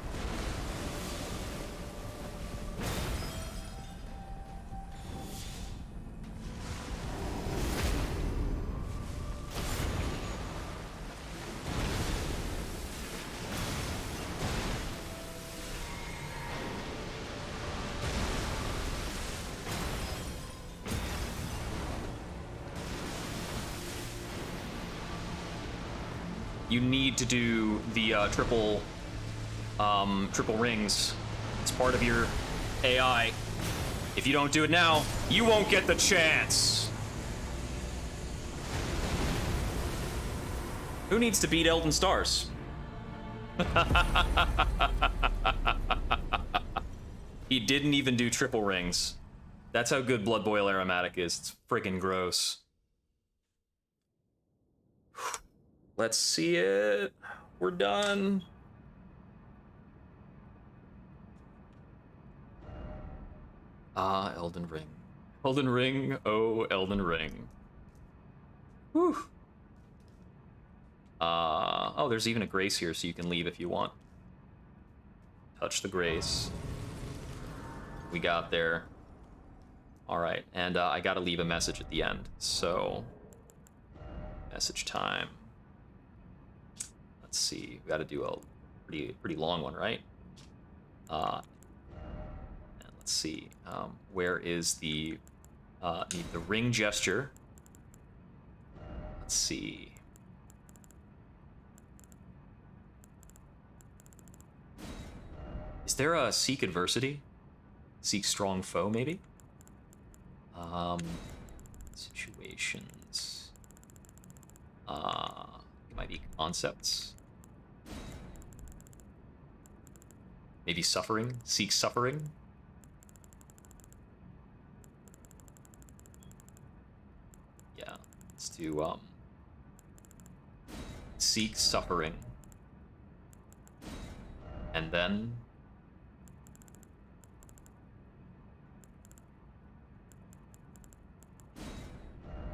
You need to do the triple rings. It's part of your AI. If you don't do it now, you won't get the chance. Who needs to beat Elden Stars? He didn't even do triple rings. That's how good Blood Boil Aromatic is. It's freaking gross. Let's see it. We're done. Ah, Elden Ring. Elden Ring, oh, Elden Ring. Whew. Oh, there's even a grace here, so you can leave if you want. Touch the grace. We got there. All right, and I gotta leave a message at the end, so message time. Let's see, we gotta do a pretty long one, right? And let's see, where is the ring gesture? Let's see. Is there a seek adversity? Seek strong foe, maybe? Situations. It might be concepts. Maybe suffering? Seek suffering? Yeah, let's do, seek suffering. And then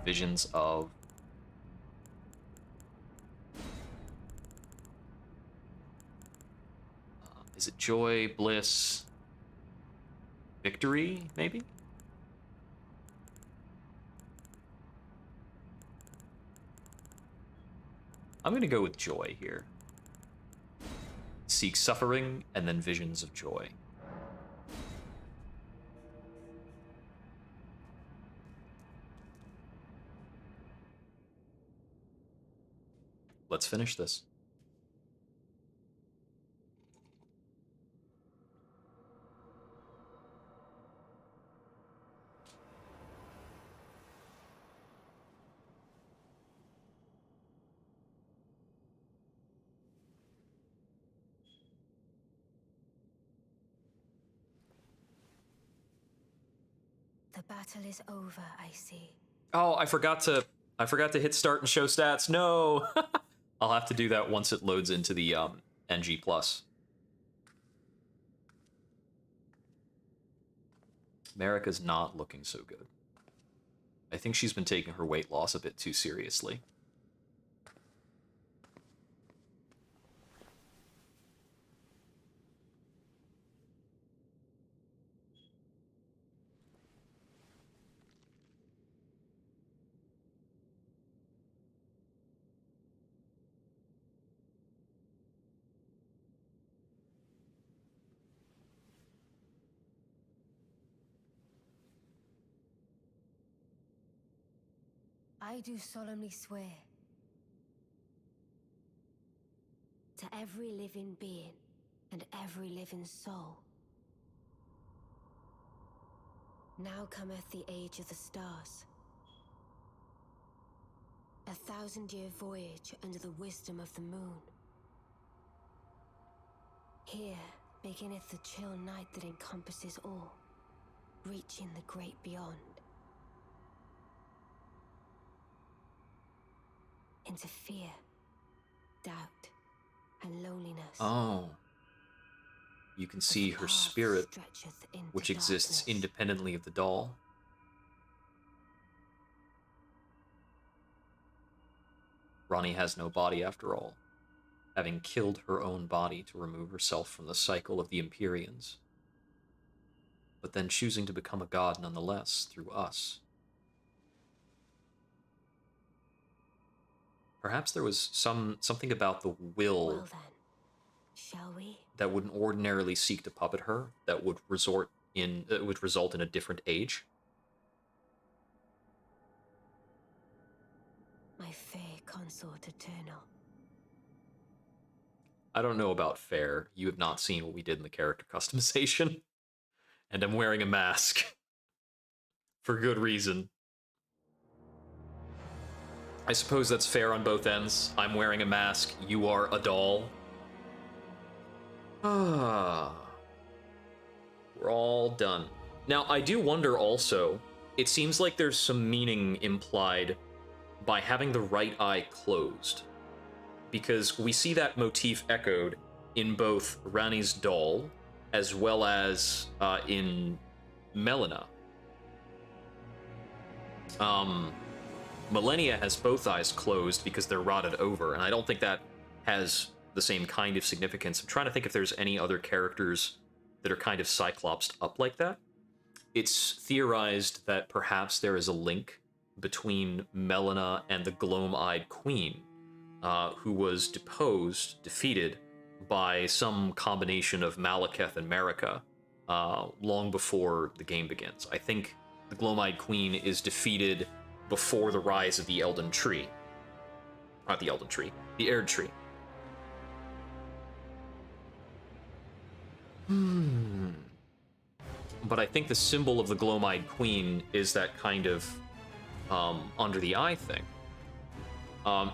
visions of is it joy, bliss, victory, maybe? I'm gonna go with joy here. Seek suffering, and then visions of joy. Let's finish this. The battle is over, I see. Oh, I forgot to hit start and show stats. No. I'll have to do that once it loads into the NG Plus. America's not looking so good. I think she's been taking her weight loss a bit too seriously. I do solemnly swear to every living being and every living soul. Now cometh the age of the stars. 1,000-year voyage under the wisdom of the moon. Here beginneth the chill night that encompasses all, reaching the great beyond. Into fear, doubt, and loneliness. Oh. You can see her spirit, which exists independently of the doll. Ronnie has no body after all, having killed her own body to remove herself from the cycle of the Empyreans, but then choosing to become a god nonetheless through us. Perhaps there was something about the will Well then, shall we? that wouldn't ordinarily seek to puppet her, that would result in a different age. My fair consort eternal. I don't know about fair. You have not seen what we did in the character customization. And I'm wearing a mask. For good reason. I suppose that's fair on both ends. I'm wearing a mask, you are a doll. Ah. We're all done. Now, I do wonder also, it seems like there's some meaning implied by having the right eye closed. Because we see that motif echoed in both Rani's doll, as well as in Melina. Millennia has both eyes closed because they're rotted over, and I don't think that has the same kind of significance. I'm trying to think if there's any other characters that are kind of cyclopsed up like that. It's theorized that perhaps there is a link between Melina and the Gloam-Eyed Queen, who was defeated by some combination of Malekith and Marika long before the game begins. I think the Gloam-Eyed Queen is defeated before the rise of the Elden Tree. Not the Elden Tree, the Erd Tree. But I think the symbol of the Gloam-Eyed Queen is that kind of under the eye thing.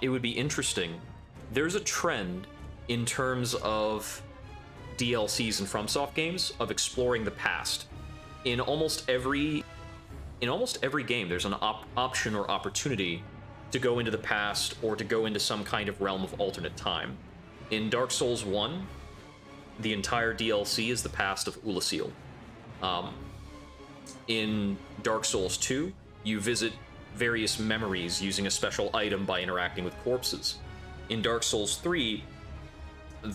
It would be interesting. There's a trend in terms of DLCs in FromSoft games of exploring the past. In almost every game, there's an option or opportunity to go into the past or to go into some kind of realm of alternate time. In Dark Souls 1, the entire DLC is the past of Ulasil. In Dark Souls 2, you visit various memories using a special item by interacting with corpses. In Dark Souls 3,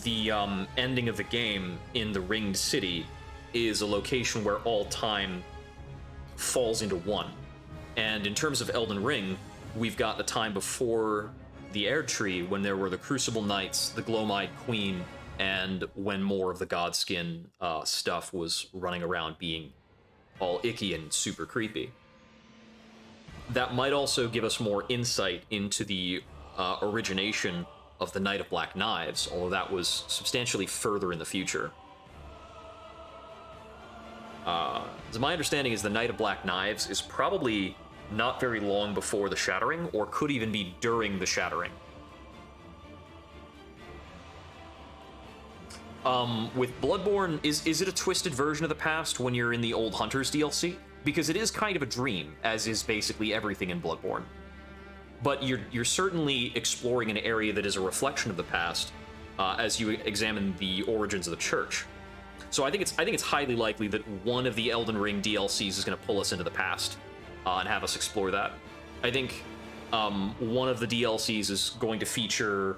the ending of the game in the Ringed City is a location where all time falls into one. And in terms of Elden Ring, we've got the time before the Erd Tree when there were the Crucible Knights, the Gloam-Eyed Queen, and when more of the Godskin stuff was running around being all icky and super creepy. That might also give us more insight into the origination of the Knight of Black Knives, although that was substantially further in the future. So my understanding is the Knight of Black Knives is probably not very long before the Shattering, or could even be during the Shattering. With Bloodborne, is it a twisted version of the past when you're in the Old Hunters DLC? Because it is kind of a dream, as is basically everything in Bloodborne. But you're certainly exploring an area that is a reflection of the past as you examine the origins of the Church. So I think it's highly likely that one of the Elden Ring DLCs is going to pull us into the past and have us explore that. I think one of the DLCs is going to feature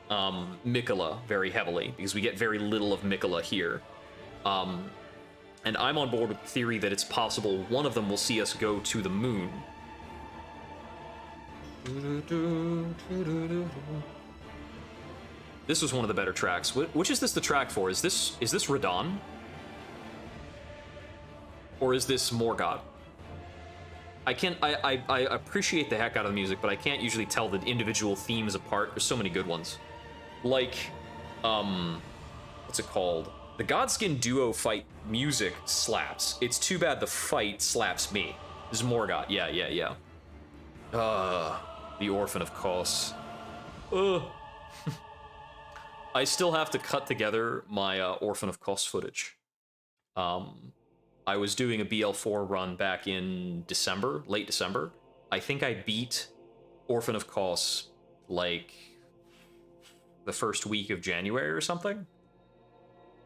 Mikola very heavily, because we get very little of Mikola here. And I'm on board with the theory that it's possible one of them will see us go to the moon. This was one of the better tracks. Which is this the track for? Is this Radon? Or is this Morgoth? I appreciate the heck out of the music, but I can't usually tell the individual themes apart. There's so many good ones. Like, what's it called? The Godskin duo fight music slaps. It's too bad the fight slaps me. This is Morgoth. Yeah. The Orphan of Kos. I still have to cut together my Orphan of Kos footage. I was doing a BL4 run back in December, late December. I think I beat Orphan of Kos like the first week of January or something.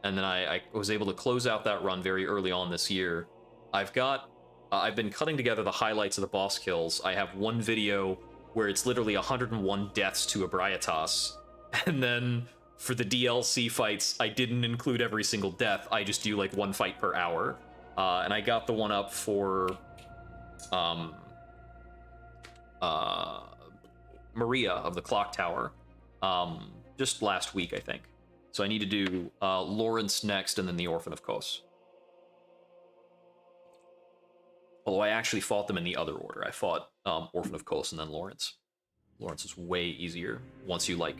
And then I was able to close out that run very early on this year. I've been cutting together the highlights of the boss kills. I have one video where it's literally 101 deaths to Abraiatas. And then for the DLC fights, I didn't include every single death. I just do like one fight per hour. And I got the one up for Maria of the Clock Tower just last week, I think. So I need to do Lawrence next, and then the Orphan of Kos. Although I actually fought them in the other order. I fought Orphan of Kos and then Lawrence. Lawrence is way easier once you, like,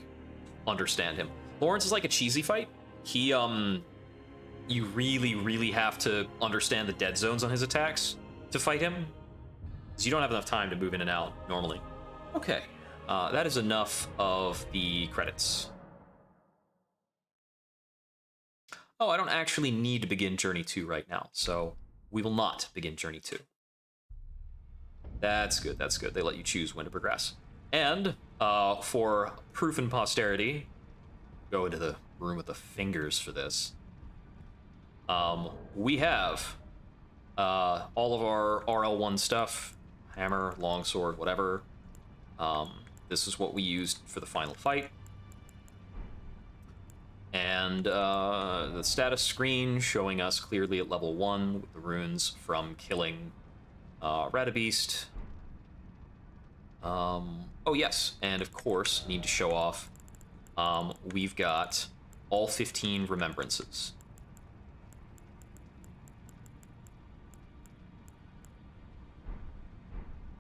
understand him. Lawrence is like a cheesy fight. He, you really, really have to understand the dead zones on his attacks to fight him, because you don't have enough time to move in and out normally. Okay. That is enough of the credits. Oh, I don't actually need to begin Journey 2 right now, so we will not begin Journey 2. That's good, that's good. They let you choose when to progress. And, for proof and posterity, go into the room with the fingers for this. We have all of our RL1 stuff, hammer, longsword, whatever. This is what we used for the final fight. And the status screen showing us clearly at level 1 with the runes from killing Radabeast. Oh yes, and of course, need to show off, we've got all 15 remembrances.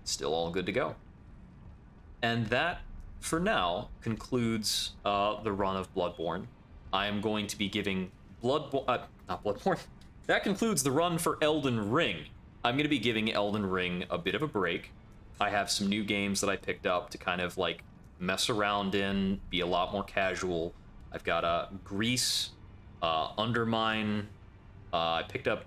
Still all good to go. And that, for now, concludes the run of Bloodborne. I am going to be giving not Bloodborne. That concludes the run for Elden Ring. I'm going to be giving Elden Ring a bit of a break. I have some new games that I picked up to kind of like mess around in, be a lot more casual. I've got Grease, Undermine. I picked up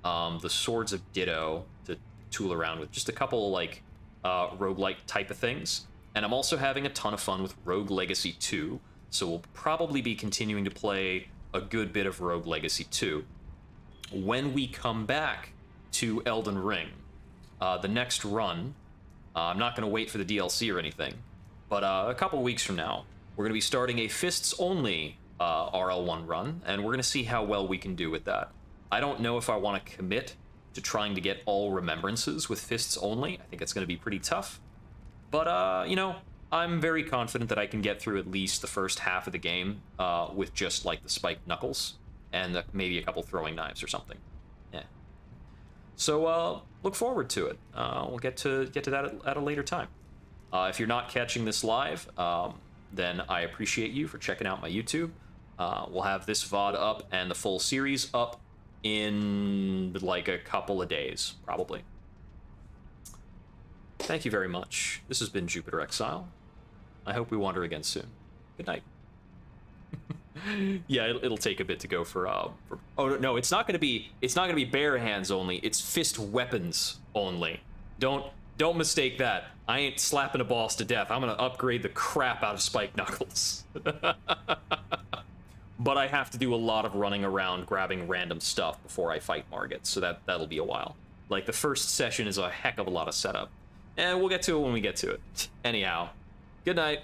the Swords of Ditto to tool around with, just a couple like roguelike type of things. And I'm also having a ton of fun with Rogue Legacy 2, so we'll probably be continuing to play a good bit of Rogue Legacy 2. When we come back to Elden Ring, the next run, I'm not going to wait for the DLC or anything, but a couple weeks from now, we're going to be starting a Fists-only RL1 run, and we're going to see how well we can do with that. I don't know if I want to commit to trying to get all remembrances with Fists only. I think it's going to be pretty tough. But, you know, I'm very confident that I can get through at least the first half of the game with just, like, the spiked knuckles and maybe a couple throwing knives or something. Yeah. So, look forward to it. We'll get to that at a later time. If you're not catching this live, then I appreciate you for checking out my YouTube. We'll have this VOD up and the full series up in, like, a couple of days, probably. Thank you very much. This has been Jupiter Exile. I hope we wander again soon. Good night. Yeah, it'll take a bit to go for oh no, it's not gonna be bare hands only. It's fist weapons only. Don't mistake that. I ain't slapping a boss to death. I'm gonna upgrade the crap out of spike knuckles. But I have to do a lot of running around grabbing random stuff before I fight Margit, so that'll be a while. Like, the first session is a heck of a lot of setup. And we'll get to it when we get to it. Anyhow, good night.